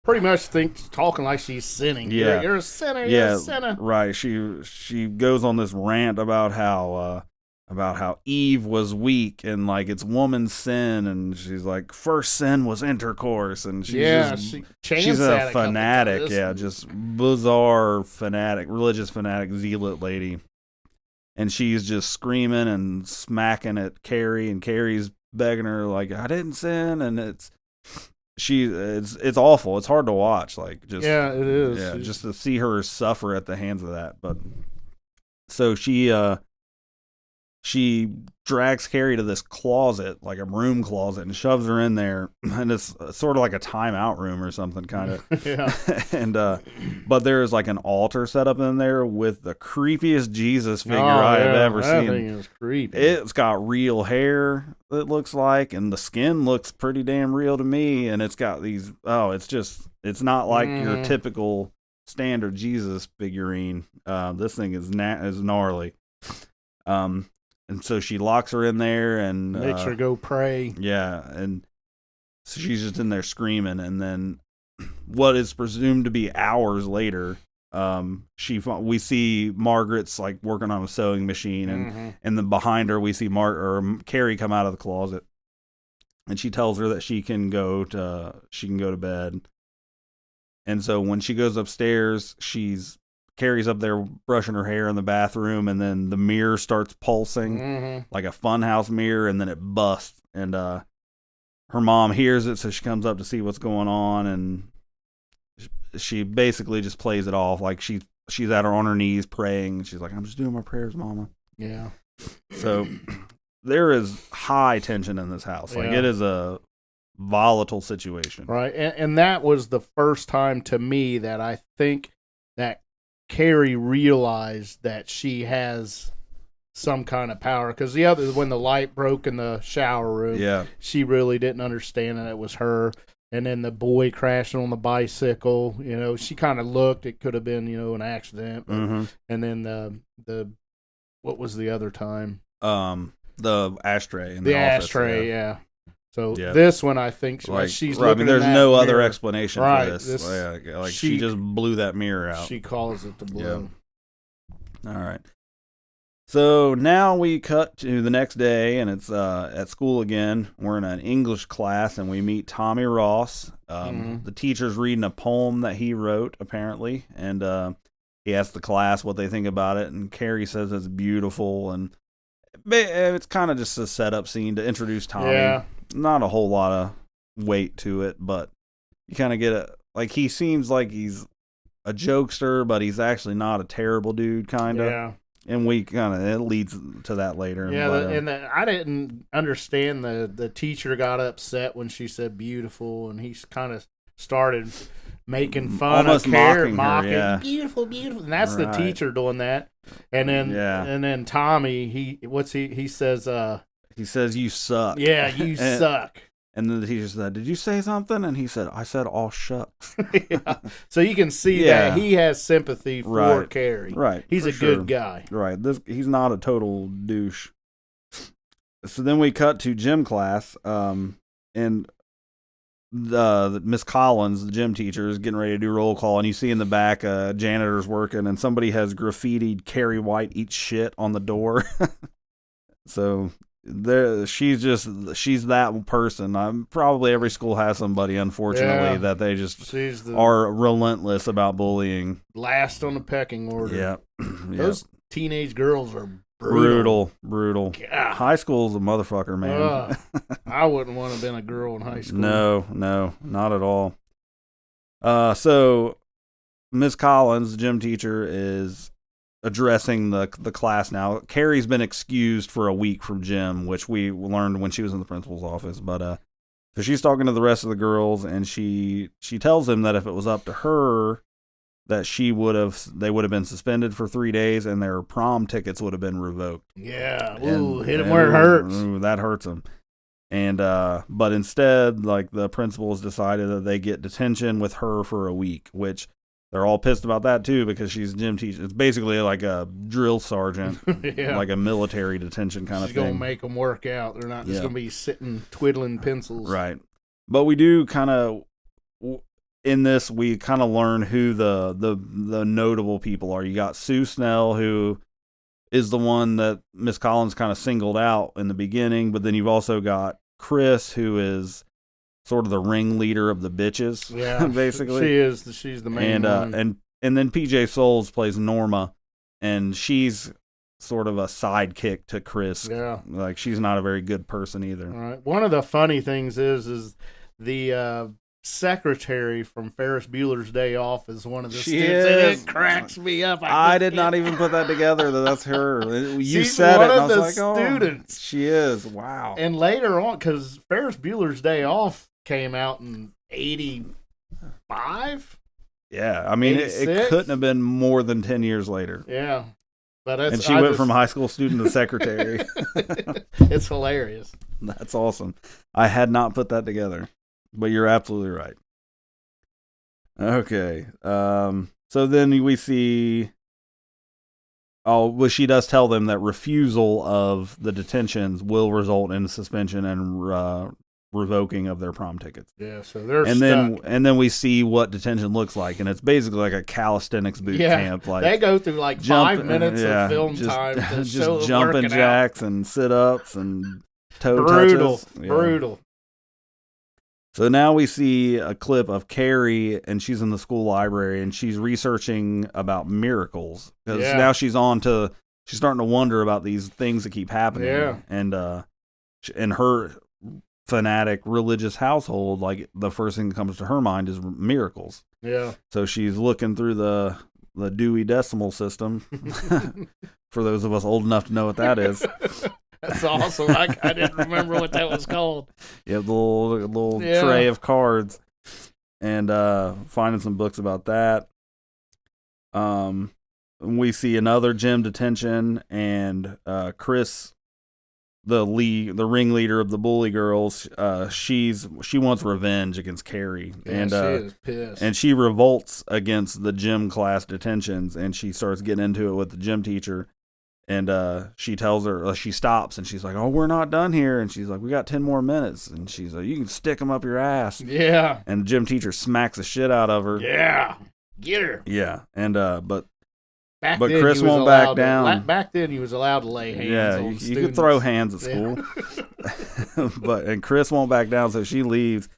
pretty much talking like she's sinning. Yeah, you're a sinner. You're a sinner. Right. She goes on this rant about how about how Eve was weak and like it's woman's sin, and she's like first sin was intercourse, and she's a fanatic, just bizarre fanatic, religious fanatic, zealot lady, and she's just screaming and smacking at Carrie, and Carrie's begging her like I didn't sin, and it's awful. It's hard to watch, like just it is. Yeah, just to see her suffer at the hands of that. But so she drags Carrie to this closet, like a room closet, and shoves her in there, and it's sort of like a timeout room or something, kind of. Yeah. And but there's like an altar set up in there with the creepiest Jesus figure I have ever seen. That thing is creepy. It's got real hair, it looks like, and the skin looks pretty damn real to me. And it's got these. It's not like your typical standard Jesus figurine. This thing is gnarly. And so she locks her in there and makes her go pray. Yeah, and so she's just in there screaming. And then, what is presumed to be hours later, we see Margaret's like working on a sewing machine, and then behind her we see Carrie come out of the closet, and she tells her that she can go to bed. And so when she goes upstairs, Carrie's up there brushing her hair in the bathroom, and then the mirror starts pulsing like a funhouse mirror, and then it busts. And her mom hears it, so she comes up to see what's going on, and she basically just plays it off like she's on her knees praying. She's like, "I'm just doing my prayers, Mama." Yeah. So there is high tension in this house. Like it is a volatile situation, right? And that was the first time to me that I think that Carrie realized that she has some kind of power, because when the light broke in the shower room, she really didn't understand that it was her. And then the boy crashing on the bicycle, she kind of looked. It could have been, an accident. But, and then the what was the other time? The ashtray in the office, ashtray, yeah. So this one, I think she's looking. I mean, there's no mirror. Other explanation for this. She just blew that mirror out. She calls it the blow. All right. So now we cut to the next day, and it's at school again. We're in an English class, and we meet Tommy Ross. The teacher's reading a poem that he wrote, apparently, and he asks the class what they think about it, and Carrie says it's beautiful, and it's kind of just a setup scene to introduce Tommy. Yeah. Not a whole lot of weight to it, but you kind of get he seems like he's a jokester, but he's actually not a terrible dude, kind of. Yeah. And it leads to that later. Yeah, I didn't understand the teacher got upset when she said beautiful, and he kind of started making fun almost of Carrie, mocking her, yeah. Beautiful, and that's the teacher doing that. And then Tommy, he says he says you suck. Yeah, you suck. And then the teacher said, "Did you say something?" And he said, "I said all shucks." Yeah. So you can see that he has sympathy for Carrie. Right. He's a good guy. Right. He's not a total douche. So then we cut to gym class, and the Miss Collins, the gym teacher, is getting ready to do roll call, and you see in the back janitor's working, and somebody has graffitied "Carrie White eats shit" on the door. So she's that person. Probably every school has somebody, unfortunately, that they just are relentless about bullying. Last on the pecking order. Yeah. Those teenage girls are brutal. God. High school's a motherfucker, man. I wouldn't want to have been a girl in high school. No, not at all. So Miss Collins, the gym teacher, is addressing the class now. Carrie's been excused for a week from gym, which we learned when she was in the principal's office. But so she's talking to the rest of the girls, and she tells them that if it was up to her, that they would have been suspended for 3 days, and their prom tickets would have been revoked. Yeah, hit them where it hurts. That hurts them. And but instead, like, the principal has decided that they get detention with her for a week, which they're all pissed about that too, because she's a gym teacher. It's basically like a drill sergeant, like a military detention kind of thing. She's gonna make them work out. They're not just gonna be sitting twiddling pencils, right? But we do kind of in this, we kind of learn who the notable people are. You got Sue Snell, who is the one that Miss Collins kind of singled out in the beginning, but then you've also got Chris, who is sort of the ringleader of the bitches. Yeah, basically. She is. She's the main one. And then PJ Souls plays Norma, and she's sort of a sidekick to Chris. Yeah. Like, she's not a very good person either. All right. One of the funny things is the secretary from Ferris Bueller's Day Off is one of the She students, is. and it cracks me up. I did not even put that together that that's her. You She's said one it, and I of was the like, students. oh, she is. Wow. And later on, because Ferris Bueller's Day Off came out in 85? Yeah, I mean, it 86? couldn't have been more than 10 years later. Yeah. But And she went from high school student to secretary. It's hilarious. That's awesome. I had not put that together, but you're absolutely right. Okay. So then we see. Oh, well, she does tell them that refusal of the detentions will result in suspension and revoking of their prom tickets. Yeah, so they're and stuck. then we see what detention looks like, and it's basically like a calisthenics boot camp. Like, they go through like 5 minutes of film time to just show them jumping working jacks and sit-ups and toe Brutal, touches. Yeah. brutal. So now we see a clip of Carrie, and she's in the school library, and she's researching about miracles. Because now she's starting to wonder about these things that keep happening. Yeah. And in her fanatic religious household, like, the first thing that comes to her mind is miracles. Yeah. So she's looking through the Dewey Decimal System. For those of us old enough to know what that is. That's awesome. I didn't remember what that was called. Yeah, the little tray of cards, and finding some books about that. We see another gym detention, and Chris, the ringleader of the bully girls, she wants revenge against Carrie, and she is pissed. and she revolts against the gym class detentions, and she starts getting into it with the gym teacher. And she tells her, she stops, and she's like, "Oh, we're not done here." And she's like, "We got 10 more minutes." And she's like, "You can stick them up your ass." Yeah. And the gym teacher smacks the shit out of her. Yeah. Get her. Yeah. And but Back but then Chris he was won't back allowed to- down. Back then he was allowed to lay hands Yeah, on you students. could throw hands at Yeah. school. And Chris won't back down, so she leaves.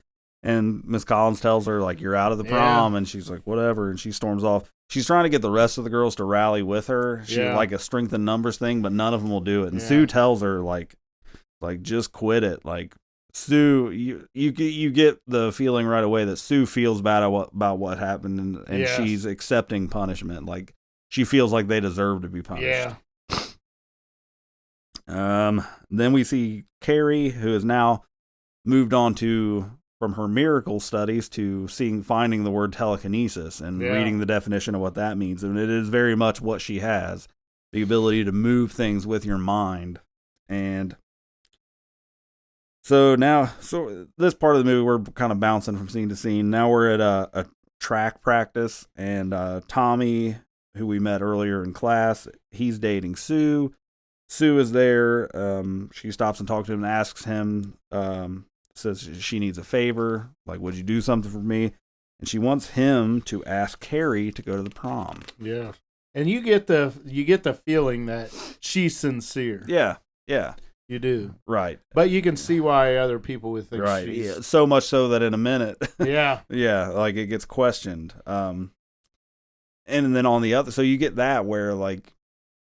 And Miss Collins tells her, like, "You're out of the prom," and she's like, "Whatever," and she storms off. She's trying to get the rest of the girls to rally with her. She like a strength in numbers thing, but none of them will do it. And Sue tells her, like just quit it. Like, Sue, you get the feeling right away that Sue feels bad about what happened, and she's accepting punishment. Like, she feels like they deserve to be punished. Yeah. Then we see Carrie, who has now moved on from her miracle studies to finding the word telekinesis and reading the definition of what that means. And it is very much what she has, the ability to move things with your mind. And so this part of the movie, we're kind of bouncing from scene to scene. Now we're at a track practice, and Tommy, who we met earlier in class, he's dating Sue. Sue is there. She stops and talks to him and asks him, says she needs a favor, like, "Would you do something for me?" And she wants him to ask Carrie to go to the prom. Yeah. And you get the feeling that she's sincere. Yeah. You do. Right. But you can see why other people would think Right. she's... Yeah. So much so that in a minute. Yeah. Yeah, like, it gets questioned. And then on the other, so you get that where, like,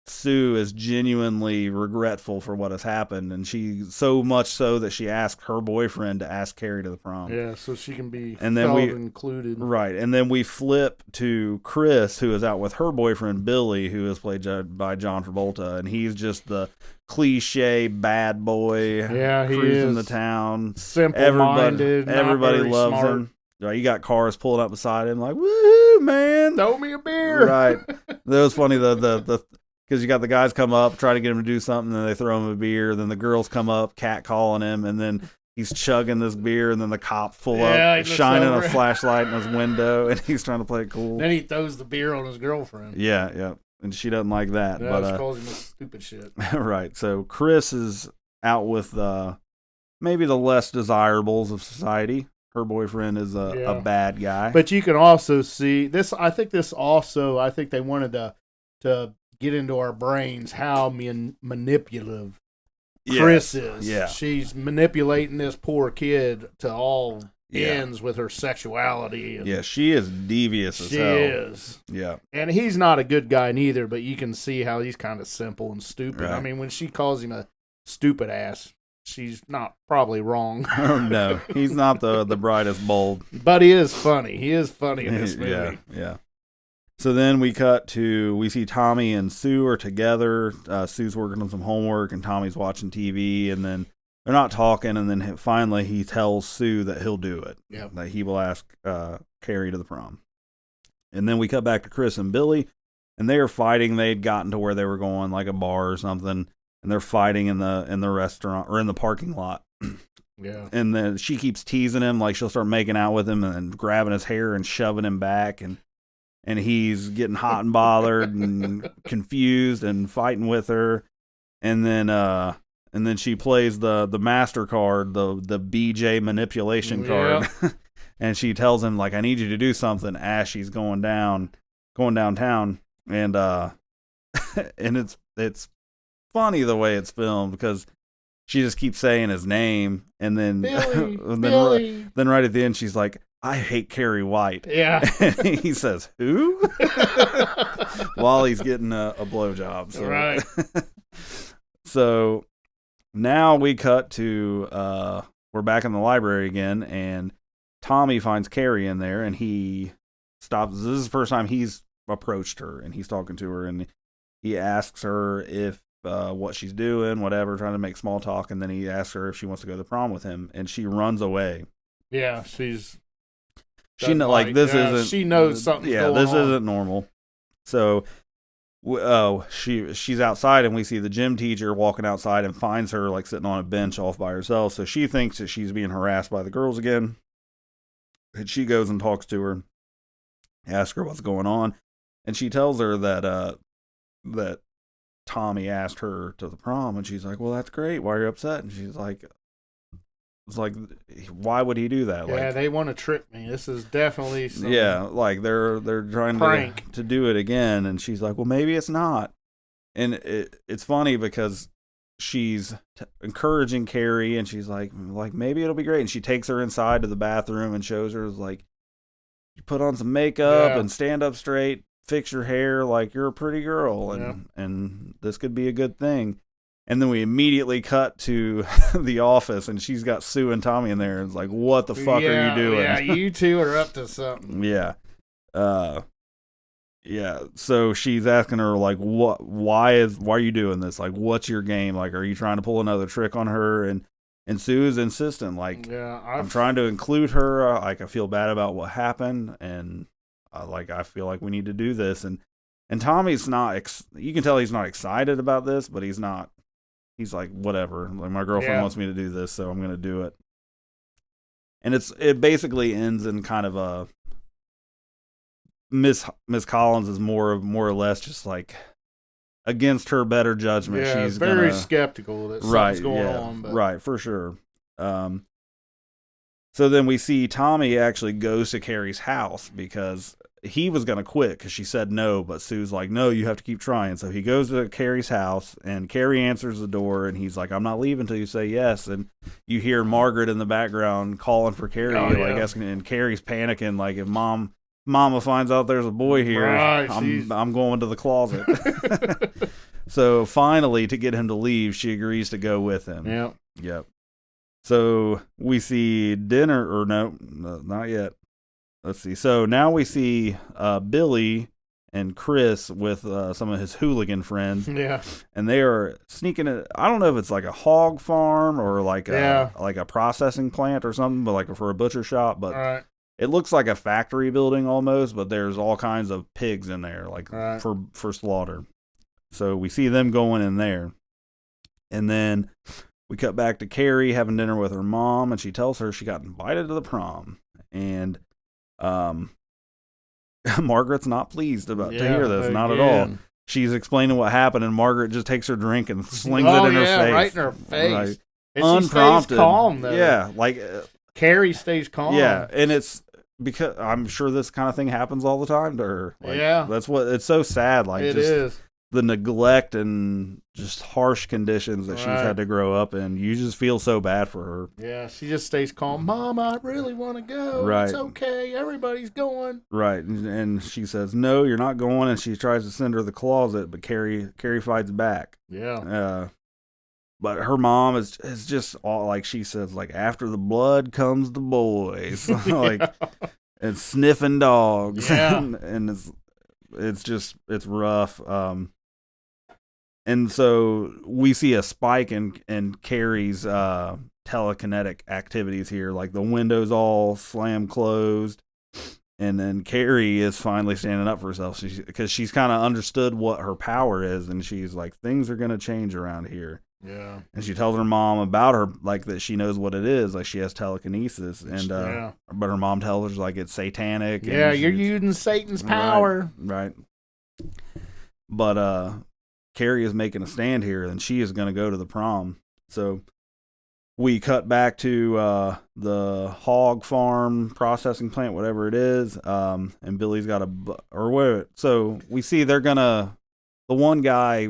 Sue is genuinely regretful for what has happened, and she so much so that she asked her boyfriend to ask Carrie to the prom. Yeah, so she can be included. Right, and then we flip to Chris, who is out with her boyfriend Billy, who is played by John Travolta, and he's just the cliche bad boy. Yeah, he cruising is. the town. Simple-minded. Everybody not very loves smart. him. Right, you got cars pulling up beside him, like, "Woo, man! Throw me a beer." Right. That was funny. The because you got the guys come up, try to get him to do something, then they throw him a beer. Then the girls come up, catcalling him, and then he's chugging this beer, and then the cops pull up, shining a flashlight in his window, and he's trying to play it cool. Then he throws the beer on his girlfriend. Yeah, and she doesn't like that. Yeah, but she calls him a stupid shit. Right. So Chris is out with maybe the less desirables of society. Her boyfriend is a bad guy. But you can also see this. I think they wanted to get into our brains how manipulative Chris is. Yeah. She's manipulating this poor kid to all Yeah. ends with her sexuality. Yeah, she is devious as She hell. is. Yeah. And he's not a good guy neither, but you can see how he's kind of simple and stupid. Right. I mean, when she calls him a stupid ass, she's not probably wrong. Oh, no, he's not the brightest bulb. But he is funny. He is funny in this movie. Yeah, yeah. So then we see Tommy and Sue are together. Sue's working on some homework and Tommy's watching TV, and then they're not talking, and then finally he tells Sue that he'll do it. Yep. That he will ask Carrie to the prom. And then we cut back to Chris and Billy, and they are fighting. They'd gotten to where they were going, like a bar or something, and they're fighting in the restaurant or in the parking lot. Yeah. And then she keeps teasing him, like she'll start making out with him and grabbing his hair and shoving him back, and he's getting hot and bothered and confused and fighting with her. And then she plays the MasterCard, the BJ manipulation card. Yep. And she tells him, like, I need you to do something as she's going downtown. And and it's funny the way it's filmed, because she just keeps saying his name, and then Billy, then, Billy. then right at the end she's like, I hate Carrie White. Yeah. And he says, who? While he's getting a blowjob. So. Right. So now we cut to we're back in the library again, and Tommy finds Carrie in there, and he stops. This is the first time he's approached her, and he's talking to her, and he asks her if what she's doing, whatever, trying to make small talk, and then he asks her if she wants to go to the prom with him, and she runs away. Yeah, She isn't. She knows something's going this on. isn't normal. So, she's outside, and we see the gym teacher walking outside and finds her like sitting on a bench off by herself. So she thinks that she's being harassed by the girls again, and she goes and talks to her, asks her what's going on, and she tells her that that Tommy asked her to the prom, and she's like, "Well, that's great. Why are you upset?" And she's like, "It's like, why would he do that?" Yeah, like, they want to trick me. This is definitely some like they're trying prank to do it again, and she's like, "Well, maybe it's not." And it's funny because she's encouraging Carrie, and she's like maybe it'll be great, and she takes her inside to the bathroom and shows her, like, you put on some makeup and stand up straight, fix your hair like you're a pretty girl, and this could be a good thing. And then we immediately cut to the office, and she's got Sue and Tommy in there, and it's like, what the fuck are you doing? Yeah, you two are up to something. Yeah. So she's asking her, like, why are you doing this? Like, what's your game? Like, are you trying to pull another trick on her? And Sue is insistent, like, I'm trying to include her. Like, I feel bad about what happened, and I feel like we need to do this. And Tommy's not, you can tell he's not excited about this, but he's not. He's like, whatever. Like, my girlfriend wants me to do this, so I'm going to do it. And it basically ends in kind of a Miss Collins is more or less just like against her better judgment. Yeah, she's very skeptical that something's going on. But. Right, for sure. So then we see Tommy actually goes to Carrie's house because he was going to quit because she said no, but Sue's like, no, you have to keep trying. So he goes to Carrie's house, and Carrie answers the door, and he's like, I'm not leaving until you say yes. And you hear Margaret in the background calling for Carrie, asking, and Carrie's panicking, like, if Mama finds out there's a boy here, right, I'm going to the closet. So finally, to get him to leave, she agrees to go with him. Yep. So we see dinner, or no, not yet. Let's see. So now we see Billy and Chris with some of his hooligan friends. Yeah. And they are sneaking it. I don't know if it's like a hog farm or like a processing plant or something, but like for a butcher shop. But it looks like a factory building almost, but there's all kinds of pigs in there, like for slaughter. So we see them going in there. And then we cut back to Carrie having dinner with her mom, and she tells her she got invited to the prom. And Margaret's not pleased to hear this, not at all. She's explaining what happened, and Margaret just takes her drink and slings it in her face. Right in her face. Like, and unprompted. She stays calm, though. Yeah, like Carrie stays calm. Yeah, and it's because I'm sure this kind of thing happens all the time to her. Like, that's what it's so sad. Like, it is. the neglect and just harsh conditions that she's Right. had to grow up in. You just feel so bad for her. Yeah, she just stays calm. Mom, I really want to go. Right. It's okay. Everybody's going. Right. And she says, no, you're not going. And she tries to send her to the closet, but Carrie fights back. Yeah. But her mom is just all like she says, like, after the blood comes the boys. Like, and sniffing dogs. Yeah. And it's rough. And so we see a spike in Carrie's telekinetic activities here. Like the windows all slam closed. And then Carrie is finally standing up for herself because she's kind of understood what her power is. And she's like, things are going to change around here. Yeah. And she tells her mom about her, like that she knows what it is. Like she has telekinesis. And, but her mom tells her like it's satanic. Yeah, and you're using Satan's power. Right. But, Carrie is making a stand here, and she is going to go to the prom. So we cut back to the hog farm processing plant, whatever it is, and Billy's got so we see the one guy,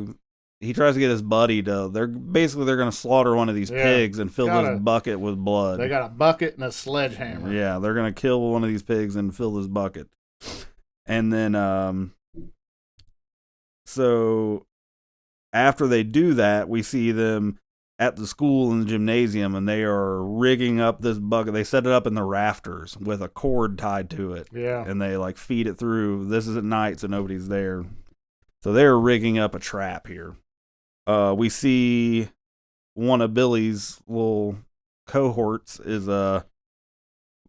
he tries to get his buddy they're going to slaughter one of these pigs and fill this bucket with blood. They got a bucket and a sledgehammer. Yeah, they're going to kill one of these pigs and fill this bucket. And then, so after they do that, we see them at the school in the gymnasium, and they are rigging up this bucket. They set it up in the rafters with a cord tied to it. Yeah. And they like feed it through. This is at night, so nobody's there. So they're rigging up a trap here. We see one of Billy's little cohorts is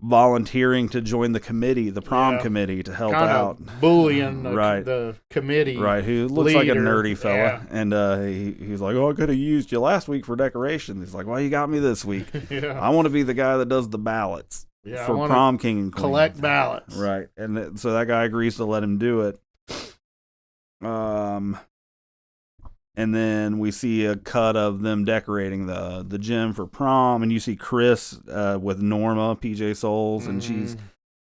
volunteering to join the committee, the prom committee, to help out. Bullying the committee. Right, who looks like a nerdy fella. Yeah. And he's like, oh, I could have used you last week for decorations. He's like, well, you got me this week. Yeah. I want to be the guy that does the ballots for prom king and queen. Collect ballots. Right. And so that guy agrees to let him do it. And then we see a cut of them decorating the gym for prom, and you see Chris with Norma, PJ Souls, and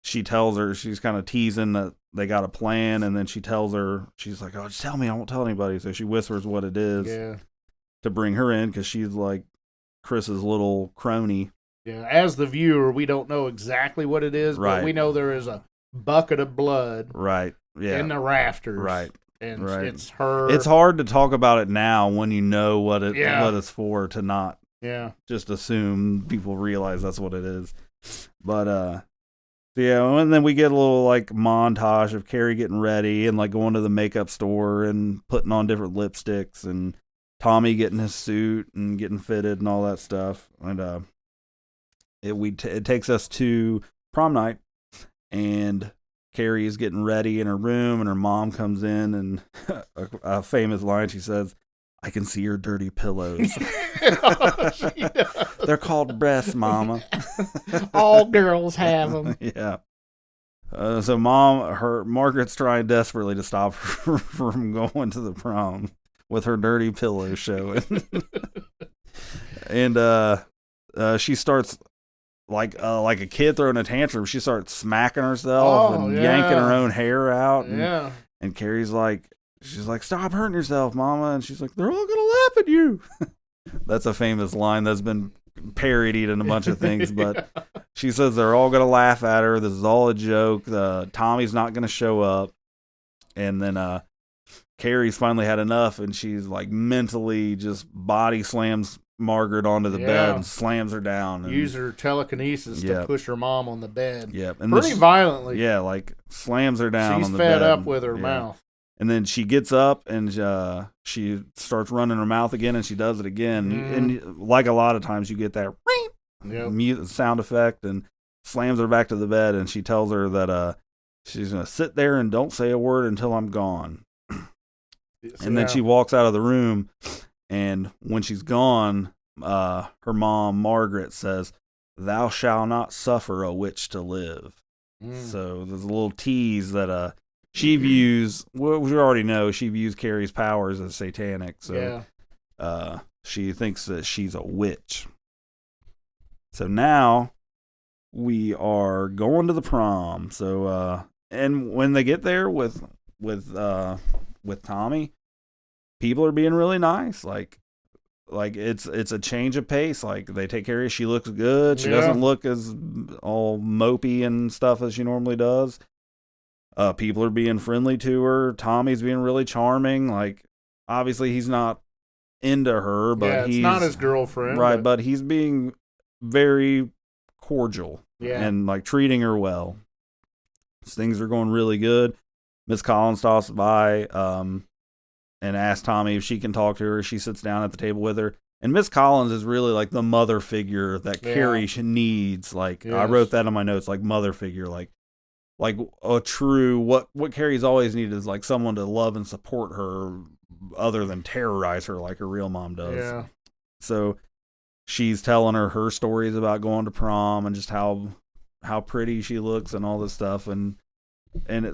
she tells her, she's kind of teasing that they got a plan, and then she tells her, she's like, oh, just tell me, I won't tell anybody. So she whispers what it is to bring her in, because she's like Chris's little crony. Yeah, as the viewer, we don't know exactly what it is, but we know there is a bucket of blood in the rafters. Right. And it's her. It's hard to talk about it now when you know what it's for, to not just assume people realize that's what it is. But and then we get a little like montage of Carrie getting ready and like going to the makeup store and putting on different lipsticks, and Tommy getting his suit and getting fitted and all that stuff. And it takes us to prom night, and Carrie is getting ready in her room, and her mom comes in, and a famous line, she says, I can see your dirty pillows. They're called breasts, Mama. All girls have them. Yeah. So Margaret's trying desperately to stop her from going to the prom with her dirty pillows showing. And she starts like a kid throwing a tantrum. She starts smacking herself and yanking her own hair out. And Carrie's like, she's like, stop hurting yourself, Mama. And she's like, they're all gonna laugh at you. That's a famous line that's been parodied in a bunch of things, but she says they're all gonna laugh at her. This is all a joke. Tommy's not gonna show up. And then Carrie's finally had enough, and she's like mentally just body slams Margaret onto the bed and slams her down. And use her telekinesis to push her mom on the bed. And pretty violently. Yeah, like slams her down on the bed. She's fed up with her mouth. And then she gets up and she starts running her mouth again, and she does it again. And like a lot of times, you get that sound effect, and slams her back to the bed. And she tells her that she's going to sit there and don't say a word until I'm gone. And then she walks out of the room, and when she's gone, her mom, Margaret, says, thou shalt not suffer a witch to live. So there's a little tease that she views, well, we already know, she views Carrie's powers as satanic. So she thinks that she's a witch. So now we are going to the prom. So and when they get there with Tommy, people are being really nice. Like it's a change of pace. Like they take care of her. She looks good. She doesn't look as all mopey and stuff as she normally does. People are being friendly to her. Tommy's being really charming. Like obviously he's not into her, but he's not his girlfriend, right? But he's being very cordial and like treating her well. Things are going really good. Miss Collins stops by and asks Tommy if she can talk to her. She sits down at the table with her. And Miss Collins is really like the mother figure that Carrie needs. Like I wrote that in my notes, like mother figure, like a true what Carrie's always needed is like someone to love and support her other than terrorize her like her real mom does. Yeah. So she's telling her stories about going to prom and just how pretty she looks and all this stuff, and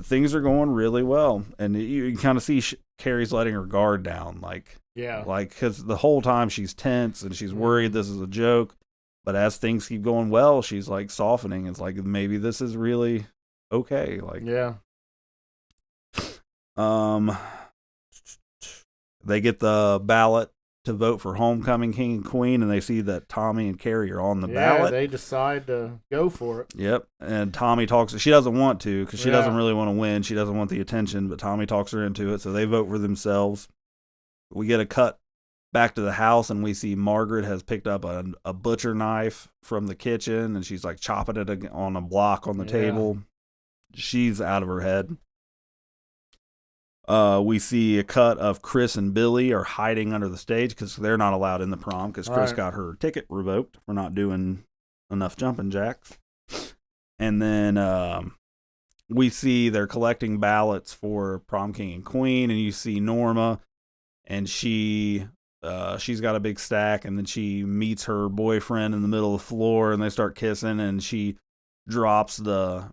things are going really well. And you kind of see Carrie's letting her guard down, like because the whole time she's tense and she's worried this is a joke, but as things keep going well, she's like softening. It's like maybe this is really okay. Like they get the ballot to vote for homecoming king and queen, and they see that Tommy and Carrie are on the ballot. They decide to go for it. Yep. And Tommy talks. She doesn't want to because she doesn't really want to win. She doesn't want the attention, but Tommy talks her into it, so they vote for themselves. We get a cut back to the house, and we see Margaret has picked up a butcher knife from the kitchen, and she's like chopping it on a block on the table. She's out of her head. We see a cut of Chris and Billy are hiding under the stage because they're not allowed in the prom because Chris got her ticket revoked for not doing enough jumping jacks. And then we see they're collecting ballots for prom king and queen, and you see Norma, and she's got a big stack, and then she meets her boyfriend in the middle of the floor, and they start kissing, and she drops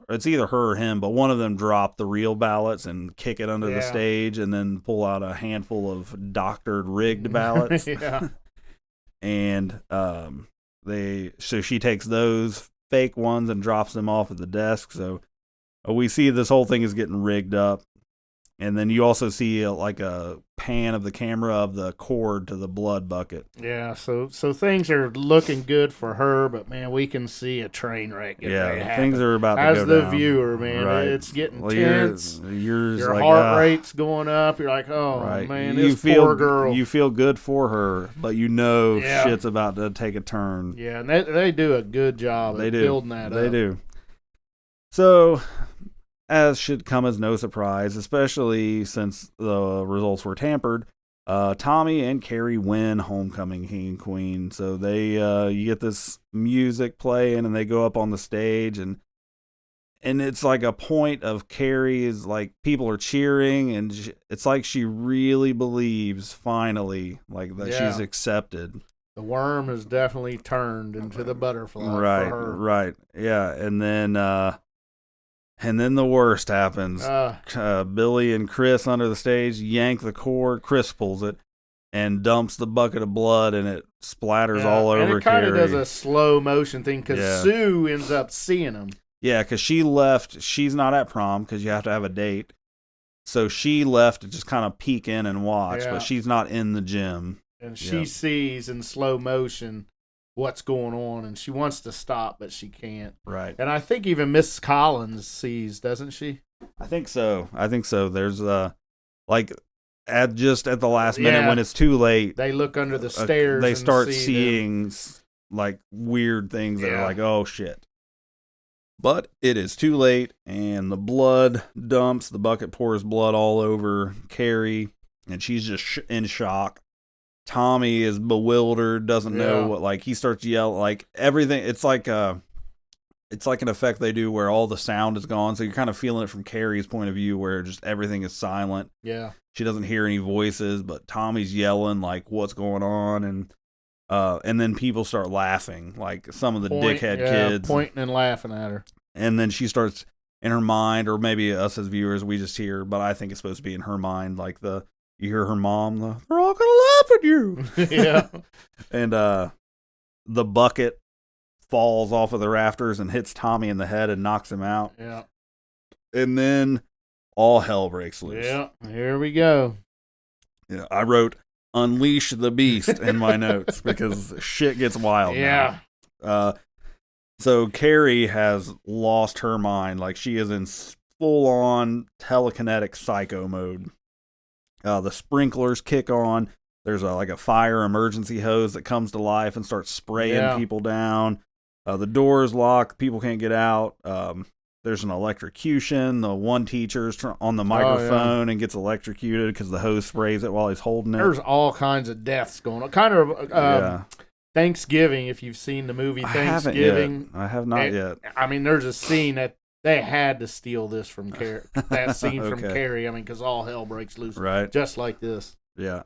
it's either her or him, but one of them dropped the real ballots and kick it under the stage and then pull out a handful of doctored rigged ballots. And so she takes those fake ones and drops them off at the desk. So we see this whole thing is getting rigged up. And then you also see like a pan of the camera of the cord to the blood bucket. Yeah, so things are looking good for her, but man, we can see a train wreck. Things are about to go down. As the viewer, man, it's getting tense. Your heart rate's going up. You're like, oh man, this poor girl. You feel good for her, but you know shit's about to take a turn. Yeah, and they do a good job of building that up. They do. So, as should come as no surprise, especially since the results were tampered, Tommy and Carrie win homecoming king and queen. So they you get this music playing, and they go up on the stage, and it's like a point of Carrie is like people are cheering, and it's like she really believes finally like that she's accepted. The worm has definitely turned into the butterfly for her. Right, yeah, and then the worst happens. Billy and Chris under the stage yank the cord. Chris pulls it and dumps the bucket of blood, and it splatters all over Carrie. And it kind of does a slow motion thing because Sue ends up seeing him. Yeah, because she left. She's not at prom because you have to have a date. So she left to just kind of peek in and watch, but she's not in the gym. And she sees in slow motion what's going on, and she wants to stop, but she can't. Right. And I think even Miss Collins sees, doesn't she? I think so. There's like at the last minute when it's too late, they look under the stairs. They start seeing like weird things that are like, oh shit. But it is too late, and the blood dumps. The bucket pours blood all over Carrie, and she's just in shock. Tommy is bewildered, doesn't know what, like, he starts yelling, like, everything. It's like an effect they do where all the sound is gone, so you're kind of feeling it from Carrie's point of view where just everything is silent. Yeah. She doesn't hear any voices, but Tommy's yelling, like, what's going on, and then people start laughing, like some of the dickhead kids. Pointing and laughing at her. And then she starts, in her mind, or maybe us as viewers, we just hear, but I think it's supposed to be in her mind, like you hear her mom, they're all gonna laugh at you. Yeah. And the bucket falls off of the rafters and hits Tommy in the head and knocks him out. Yeah. And then all hell breaks loose. Yeah, here we go. Yeah, I wrote "Unleash the Beast" in my notes because shit gets wild. Yeah. Now. So Carrie has lost her mind. Like, she is in full-on telekinetic psycho mode. The sprinklers kick on. There's a fire emergency hose that comes to life and starts spraying people down. The door is locked. People can't get out. There's an electrocution. The one teacher's on the microphone and gets electrocuted because the hose sprays it while he's holding it. There's all kinds of deaths going on. Kind of Thanksgiving, if you've seen the movie Thanksgiving. I have not yet. I mean, there's a scene that they had to steal this from Carrie. That scene from Carrie. I mean, because all hell breaks loose. Right. Just like this. Yeah.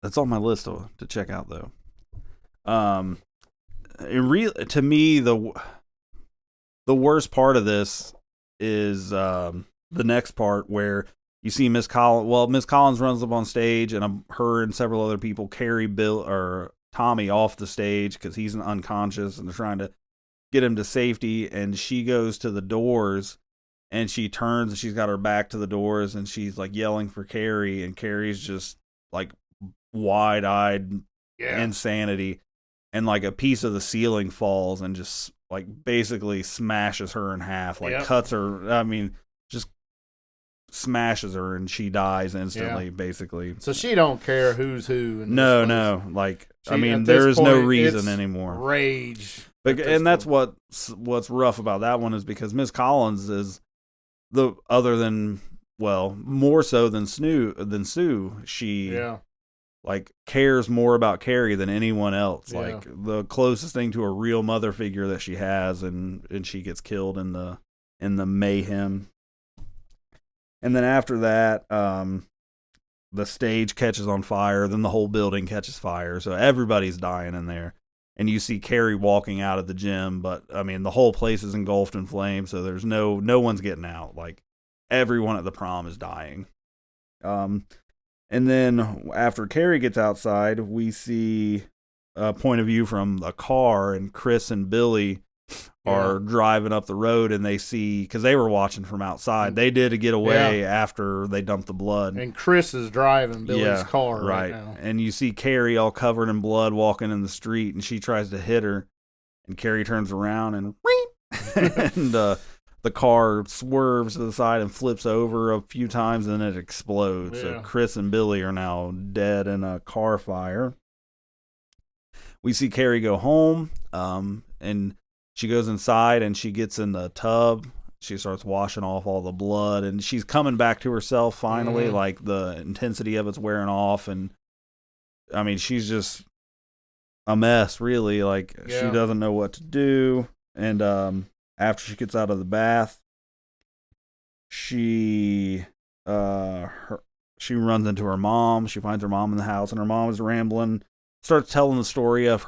That's on my list to check out, though. To me, the worst part of this is the next part where you see Miss Collins. Well, Miss Collins runs up on stage, and her and several other people carry Tommy off the stage because he's unconscious, and they're trying to get him to safety. And she goes to the doors, and she turns, and she's got her back to the doors, and she's like yelling for Carrie, and Carrie's just like wide-eyed insanity, and like a piece of the ceiling falls and just like basically smashes her in half, like cuts her. I mean, just smashes her, and she dies instantly, basically. So she don't care who's who. No. Like, there is no reason anymore. Rage. And that's what's rough about that one, is because Miss Collins is more so than Sue. She like cares more about Carrie than anyone else. Yeah. Like, the closest thing to a real mother figure that she has, and she gets killed in the mayhem. And then after that, the stage catches on fire. Then the whole building catches fire. So everybody's dying in there. And you see Carrie walking out of the gym, but I mean, the whole place is engulfed in flames. So there's no one's getting out. Like, everyone at the prom is dying. And then after Carrie gets outside, we see a point of view from the car, and Chris and Billy are driving up the road, and they see, because they were watching from outside, they did get away after they dumped the blood. And Chris is driving Billy's car right now. And you see Carrie all covered in blood walking in the street, and she tries to hit her, and Carrie turns around and and the car swerves to the side and flips over a few times, and then it explodes. Yeah. So Chris and Billy are now dead in a car fire. We see Carrie go home, and she goes inside, and she gets in the tub. She starts washing off all the blood, and she's coming back to herself finally. Mm-hmm. Like, the intensity of it's wearing off, and I mean, she's just a mess, really. Like, she doesn't know what to do. And after she gets out of the bath, she runs into her mom. She finds her mom in the house, and her mom is rambling, starts telling the story of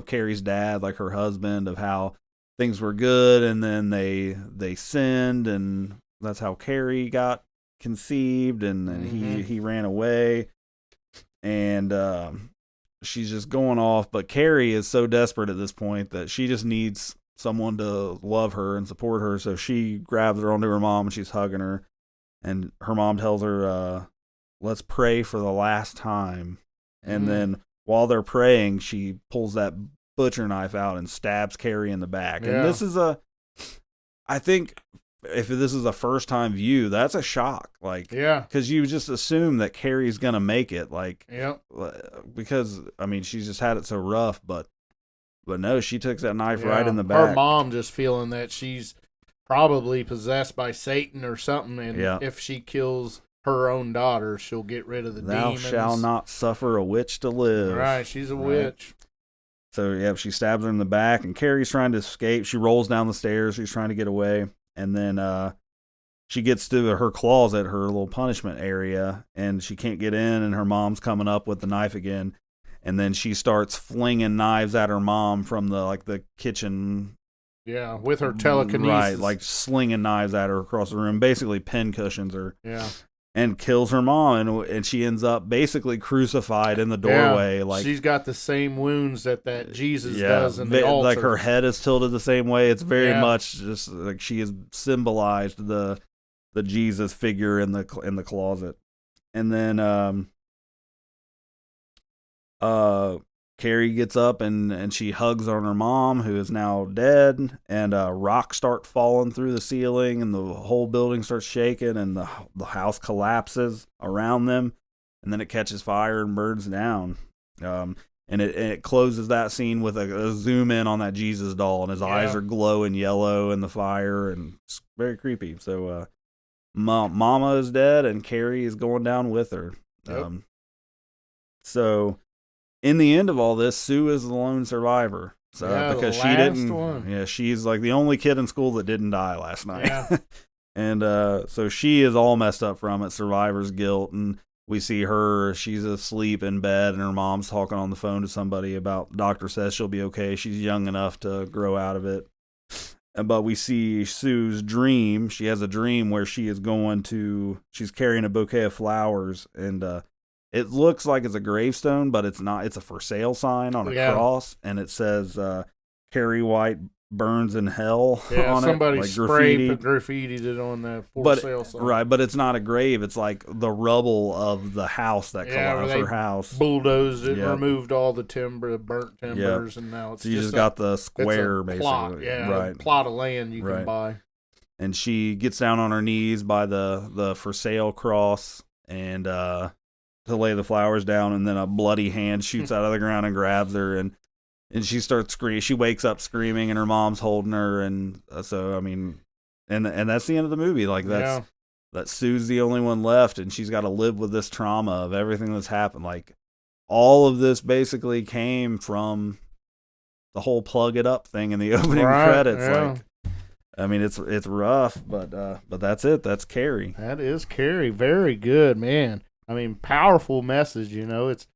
Carrie's dad, like her husband, of how things were good, and then they sinned, and that's how Carrie got conceived, and then he ran away, and she's just going off. But Carrie is so desperate at this point that she just needs someone to love her and support her, so she grabs her onto her mom, and she's hugging her, and her mom tells her, let's pray for the last time. And then while they're praying, she pulls that butcher knife out and stabs Carrie in the back. And this is I think if this is a first time view, that's a shock. Like, because you just assume that Carrie's going to make it. Like, because, I mean, she's just had it so rough, but no, she took that knife right in the back. Her mom just feeling that she's probably possessed by Satan or something, and if she kills her own daughter, she'll get rid of the demons. Thou shalt not suffer a witch to live. Right, she's a witch. So, she stabs her in the back, and Carrie's trying to escape. She rolls down the stairs. She's trying to get away. And then she gets to her closet, her little punishment area, and she can't get in, and her mom's coming up with the knife again. And then she starts flinging knives at her mom from the kitchen. Yeah, with her telekinesis. Right, like slinging knives at her across the room, basically pin cushions her. Yeah. And kills her mom, and she ends up basically crucified in the doorway. Yeah, like, she's got the same wounds that Jesus does in the altar. Like, her head is tilted the same way. It's very much just like she has symbolized the Jesus figure in the closet. And then Carrie gets up and she hugs on her mom, who is now dead, and rocks start falling through the ceiling, and the whole building starts shaking, and the house collapses around them, and then it catches fire and burns down. And it closes that scene with a zoom in on that Jesus doll, and his eyes are glowing yellow in the fire, and it's very creepy. So Mama is dead, and Carrie is going down with her. Yep. So in the end of all this, Sue is the lone survivor. So because she didn't, one. she's like the only kid in school that didn't die last night. Yeah. And so she is all messed up from it, survivor's guilt, and we see her, she's asleep in bed, and her mom's talking on the phone to somebody about, doctor says she'll be okay, she's young enough to grow out of it. But we see Sue's dream. She has a dream where she's carrying a bouquet of flowers, and it looks like it's a gravestone, but it's not. It's a for sale sign on a cross, and it says Carrie White burns in hell on somebody it. Like graffitied it on that for sale sign. Right, but it's not a grave. It's like the rubble of the house that collapsed. Her house bulldozed it, removed all the timber, burnt timbers, and now it's so you just got the square, basically. Plot, right? Plot of land you can buy. And she gets down on her knees by the for sale cross and to lay the flowers down, and then a bloody hand shoots out of the ground and grabs her, and she starts screaming. She wakes up screaming, and her mom's holding her, and so I mean, and that's the end of the movie. Like that Sue's the only one left, and she's got to live with this trauma of everything that's happened. Like all of this basically came from the whole plug it up thing in the opening credits. Yeah. Like, I mean, it's rough, but that's it. That's Carrie. That is Carrie. Very good, man. I mean, powerful message. It's.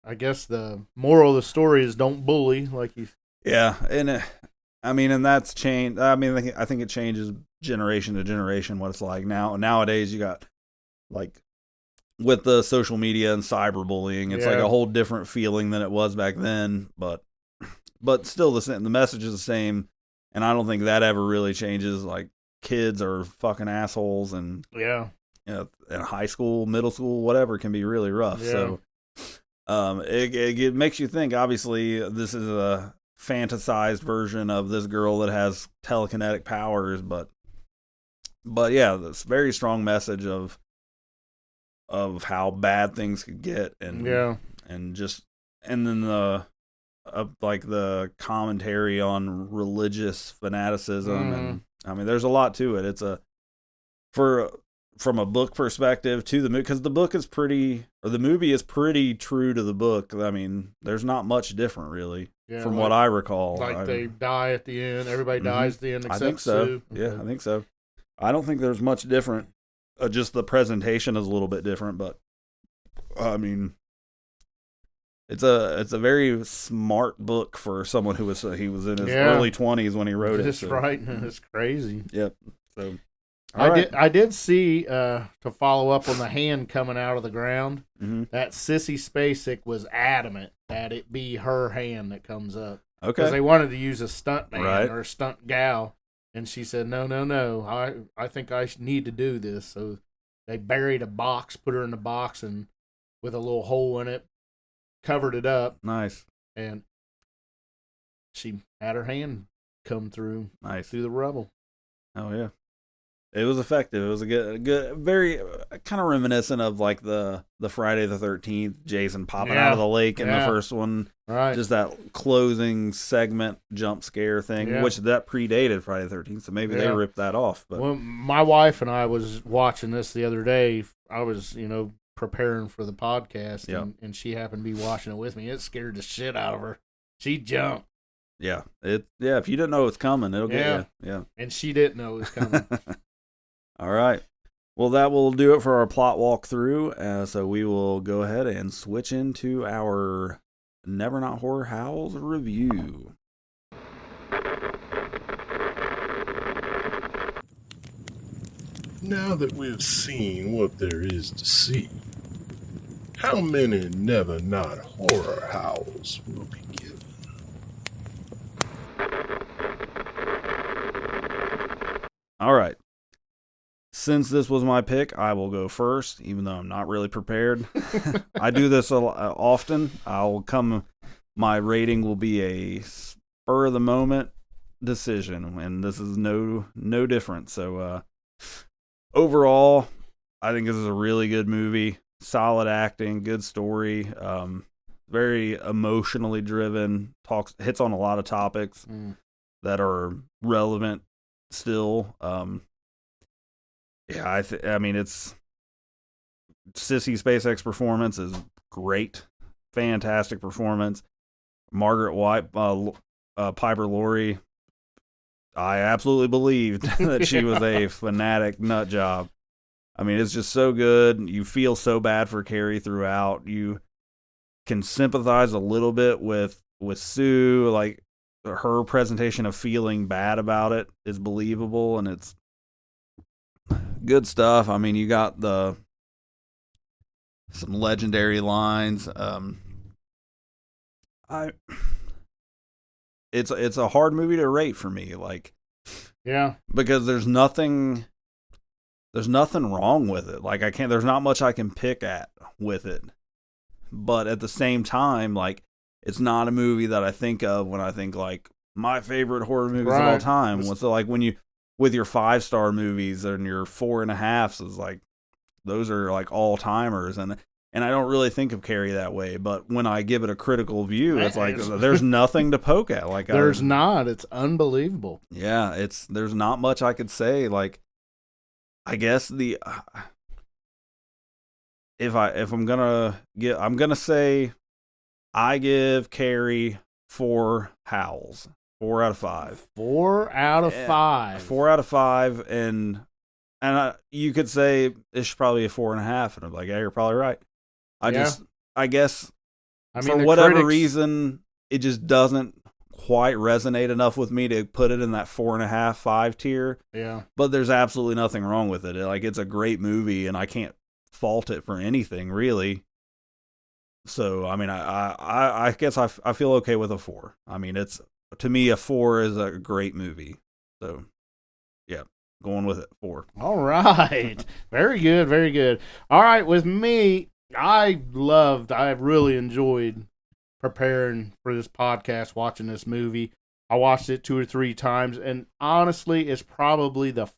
I guess the moral of the story is don't bully, like you. Yeah, and and that's changed. I mean, I think it changes generation to generation what it's like now. Nowadays, you got like with the social media and cyberbullying, it's like a whole different feeling than it was back then. But still, the message is the same, and I don't think that ever really changes. Like kids are fucking assholes, and in high school, middle school, whatever can be really rough. So. It makes you think. Obviously, this is a fantasized version of this girl that has telekinetic powers, but yeah, this very strong message of how bad things could get, and then the like the commentary on religious fanaticism, and I mean, there's a lot to it. It's from a book perspective to the movie, because the movie is pretty true to the book. I mean, there's not much different really from what I recall. Like they die at the end. Everybody dies at the end except I think so. Sue. Yeah, Okay. I think so. I don't think there's much different. Just the presentation is a little bit different, but I mean, it's a very smart book for someone he was in his early 20s when he wrote it. That's right. It's crazy. Yep. So. I did see, to follow up on the hand coming out of the ground, that Sissy Spacek was adamant that it be her hand that comes up. Okay. Because they wanted to use a stunt man or a stunt gal, and she said, no, I think I need to do this. So they buried a box, put her in the box, and with a little hole in it, covered it up. Nice. And she had her hand come through through the rubble. Oh, yeah. It was effective. It was a good, very kind of reminiscent of like the Friday the 13th, Jason popping out of the lake in the first one. Right. Just that closing segment jump scare thing, which that predated Friday the 13th, so maybe they ripped that off. But well, my wife and I was watching this the other day. I was, preparing for the podcast, and she happened to be watching it with me. It scared the shit out of her. She jumped. Yeah. If you didn't know it's coming, it'll get you. Yeah. And she didn't know it was coming. All right. Well, that will do it for our plot walkthrough. So we will go ahead and switch into our Never Not Horror Howls review. Now that we've seen what there is to see, how many Never Not Horror Howls will be given? All right. since this was my pick, I will go first, even though I'm not really prepared. I do this often. My rating will be a spur of the moment decision, and this is no different. So overall, I think this is a really good movie. Solid acting, good story, very emotionally driven. Hits on a lot of topics that are relevant still. Yeah, I mean, it's Sissy SpaceX performance is great, fantastic performance. Margaret White, Piper Laurie, I absolutely believed that she was a fanatic nut job. I mean, it's just so good. You feel so bad for Carrie throughout. You can sympathize a little bit with Sue. Like, her presentation of feeling bad about it is believable, and it's good stuff. I mean, you got some legendary lines. It's a hard movie to rate for me, like, yeah, because there's nothing wrong with it. Like, there's not much I can pick at with it. But at the same time, like, it's not a movie that I think of when I think, like, my favorite horror movies of all time. So, like, when you, with your 5-star movies and your 4.5s, is like, those are like all timers. And I don't really think of Carrie that way. But when I give it a critical view, it's like, there's nothing to poke at. Like, not. It's unbelievable. Yeah, there's not much I could say. Like, I guess I'm gonna say I give Carrie 4 howls. 4 out of 5. 4 out of 5. 4 out of 5, and you could say it should probably be a 4.5, and I'm like, yeah, you're probably right. I guess for whatever reason, it just doesn't quite resonate enough with me to put it in that 4.5, 5 tier. Yeah. But there's absolutely nothing wrong with it. Like, it's a great movie, and I can't fault it for anything, really. So, I mean, I guess I feel okay with a 4. I mean, to me, a 4 is a great movie. So, yeah, going with it, 4. All right. Very good, very good. All right, with me, I really enjoyed preparing for this podcast, watching this movie. I watched it 2 or 3 times, and honestly, it's probably the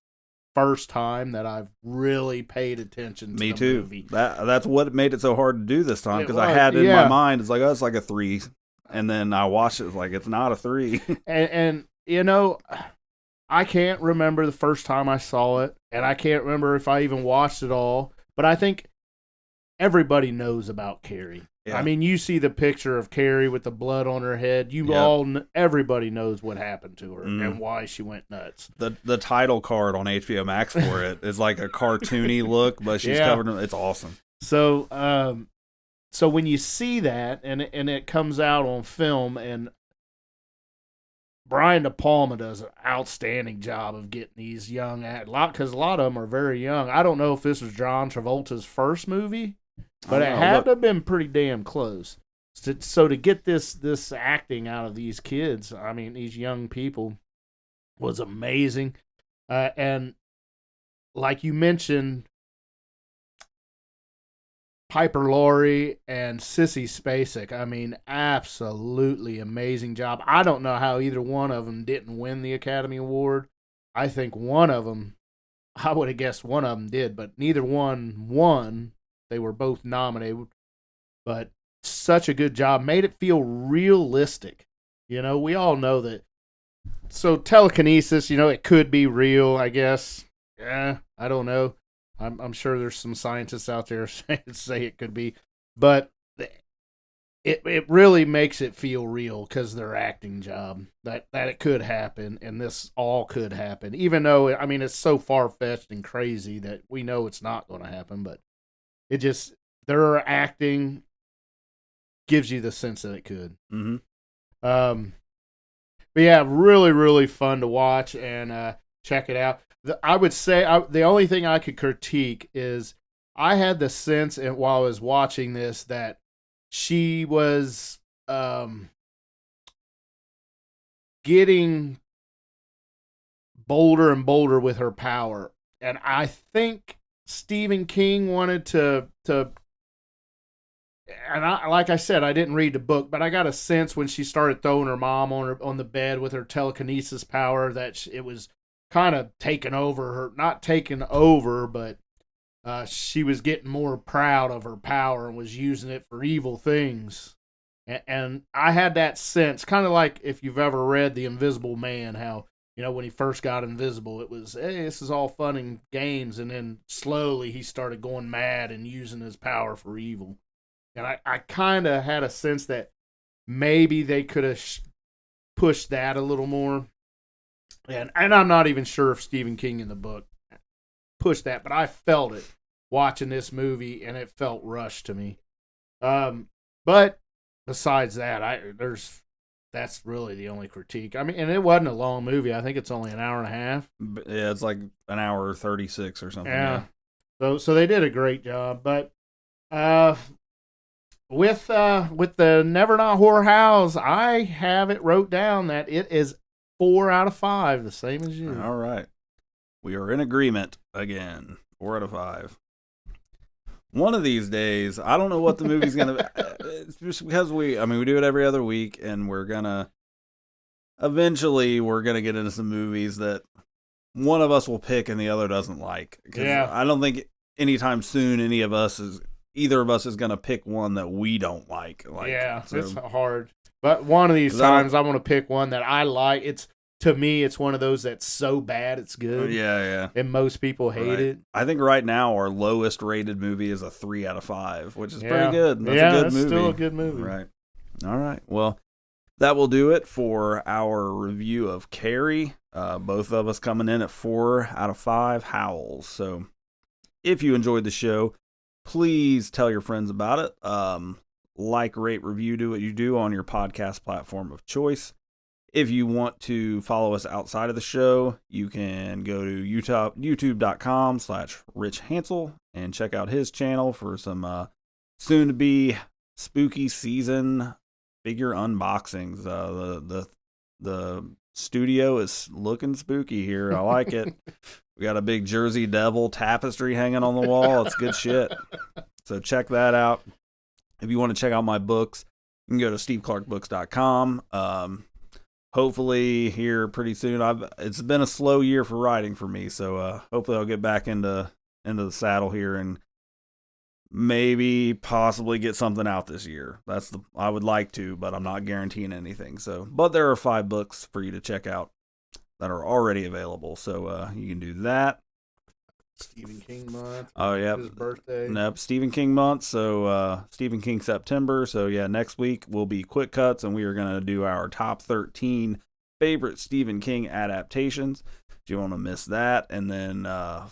first time that I've really paid attention to the movie. That's what made it so hard to do this time, because I had it in my mind, it's like, oh, it's like a 3, and then I watched it, it's like, it's not a 3. and you know, I can't remember the first time I saw it, and I can't remember if I even watched it all, but I think everybody knows about Carrie. Yeah. I mean, you see the picture of Carrie with the blood on her head. Everybody knows what happened to her and why she went nuts. The title card on HBO Max for it is like a cartoony look, but she's covered in, it's awesome. So, so when you see that and it comes out on film, and Brian De Palma does an outstanding job of getting these young because a lot of them are very young. I don't know if this was John Travolta's first movie, but it had to have been pretty damn close. So to get this acting out of these kids, I mean, these young people, was amazing. And like you mentioned, Piper Laurie and Sissy Spacek, I mean, absolutely amazing job. I don't know how either one of them didn't win the Academy Award. I think one of them, I would have guessed one of them did, but neither one won. They were both nominated, but such a good job. Made it feel realistic. You know, we all know that. So telekinesis, you know, it could be real, I guess. Yeah, I don't know. I'm sure there's some scientists out there say it could be, but it really makes it feel real because their acting job that it could happen, and this all could happen. Even though, I mean, it's so far fetched and crazy that we know it's not going to happen, but it just, their acting gives you the sense that it could. Mm-hmm. But yeah, really, really fun to watch, and check it out. I would say the only thing I could critique is I had the sense while I was watching this that she was getting bolder and bolder with her power. and I think Stephen King wanted to and like I said, I didn't read the book, but I got a sense when she started throwing her mom on the bed with her telekinesis power that it was kind of taken over her, not taken over, but she was getting more proud of her power and was using it for evil things. And I had that sense, kind of like if you've ever read The Invisible Man, how, when he first got invisible, it was, hey, this is all fun and games. And then slowly he started going mad and using his power for evil. And I kind of had a sense that maybe they could have pushed that a little more. And I'm not even sure if Stephen King in the book pushed that, but I felt it watching this movie, and it felt rushed to me. But besides that, that's really the only critique. I mean, and it wasn't a long movie. I think it's only an hour and a half. Yeah, it's like an hour 36 or something. Yeah. So they did a great job. But with the Never Not Horror House, I have it wrote down that it is 4 out of 5, the same as you. All right. We are in agreement again. 4 out of 5. One of these days, I don't know what the movie's going to be. It's just because we do it every other week, and we're going to get into some movies that one of us will pick and the other doesn't like. Yeah. I don't think anytime soon either of us is going to pick one that we don't like. Yeah, so, it's hard. But one of these times, I'm going to pick one that I like. To me, it's one of those that's so bad it's good. Yeah. And most people hate it. I think right now our lowest rated movie is a 3 out of 5, which is pretty good. That's a good movie. Still a good movie. Right. All right. Well, that will do it for our review of Carrie. Both of us coming in at 4 out of 5 howls. So if you enjoyed the show, please tell your friends about it. Like, rate, review, do what you do on your podcast platform of choice. If you want to follow us outside of the show, you can go to youtube.com/Rich Hansel and check out his channel for some soon-to-be spooky season figure unboxings. The studio is looking spooky here. I like it. We got a big Jersey Devil tapestry hanging on the wall. It's good shit. So check that out. If you want to check out my books, you can go to steveclarkbooks.com. Hopefully here pretty soon. It's been a slow year for writing for me, so hopefully I'll get back into the saddle here and maybe possibly get something out this year. I would like to, but I'm not guaranteeing anything. So, but there are 5 books for you to check out that are already available, so you can do that. Stephen King month. Oh yeah, his birthday. Nope, Stephen King month. So Stephen King September. So yeah, next week will be quick cuts, and we are gonna do our top 13 favorite Stephen King adaptations. If you want to miss that, and then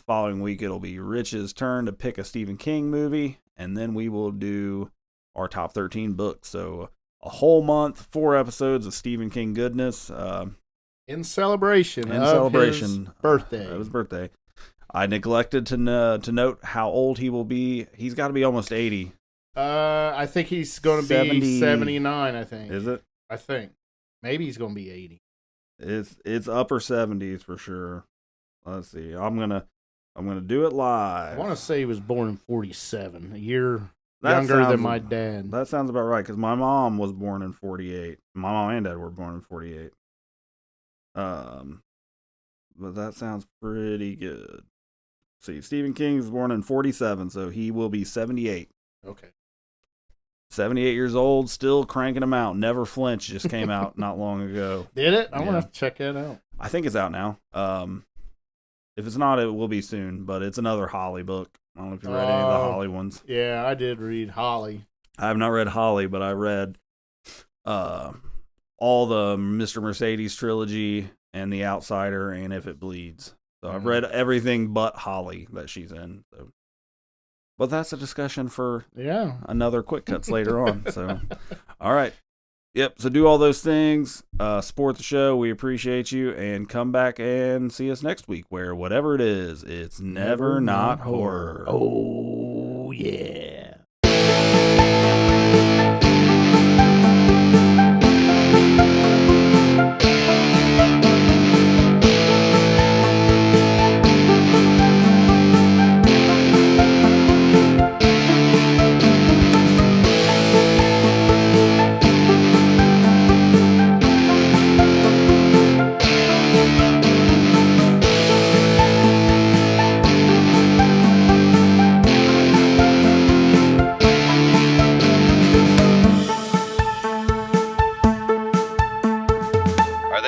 following week it'll be Rich's turn to pick a Stephen King movie, and then we will do our top 13 books. So a whole month, 4 episodes of Stephen King goodness. In celebration of his birthday. Of his birthday. I neglected to note how old he will be. He's got to be almost 80. I think he's going to be 79, I think. Is it? I think. Maybe he's going to be 80. It's upper 70s for sure. Let's see. I'm going to do it live. I want to say he was born in 47, a year younger than my dad. That sounds about right, because my mom was born in 48. My mom and dad were born in 48. But that sounds pretty good. See, Stephen King was born in 47, so he will be 78. Okay. 78 years old, still cranking them out. Never Flinch just came out not long ago. Did it? I'm going to have to check that out. I think it's out now. If it's not, it will be soon, but it's another Holly book. I don't know if you read any of the Holly ones. Yeah, I did read Holly. I have not read Holly, but I read all the Mr. Mercedes trilogy and The Outsider and If It Bleeds. So I've read everything but Holly that she's in. So, but that's a discussion for another Quick Cuts later on. So, all right. Yep. So do all those things. Support the show. We appreciate you. And come back and see us next week where whatever it is, it's never not horror. Oh, yeah.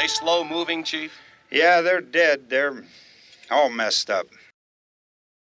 they slow moving, Chief? Yeah, they're dead. They're all messed up.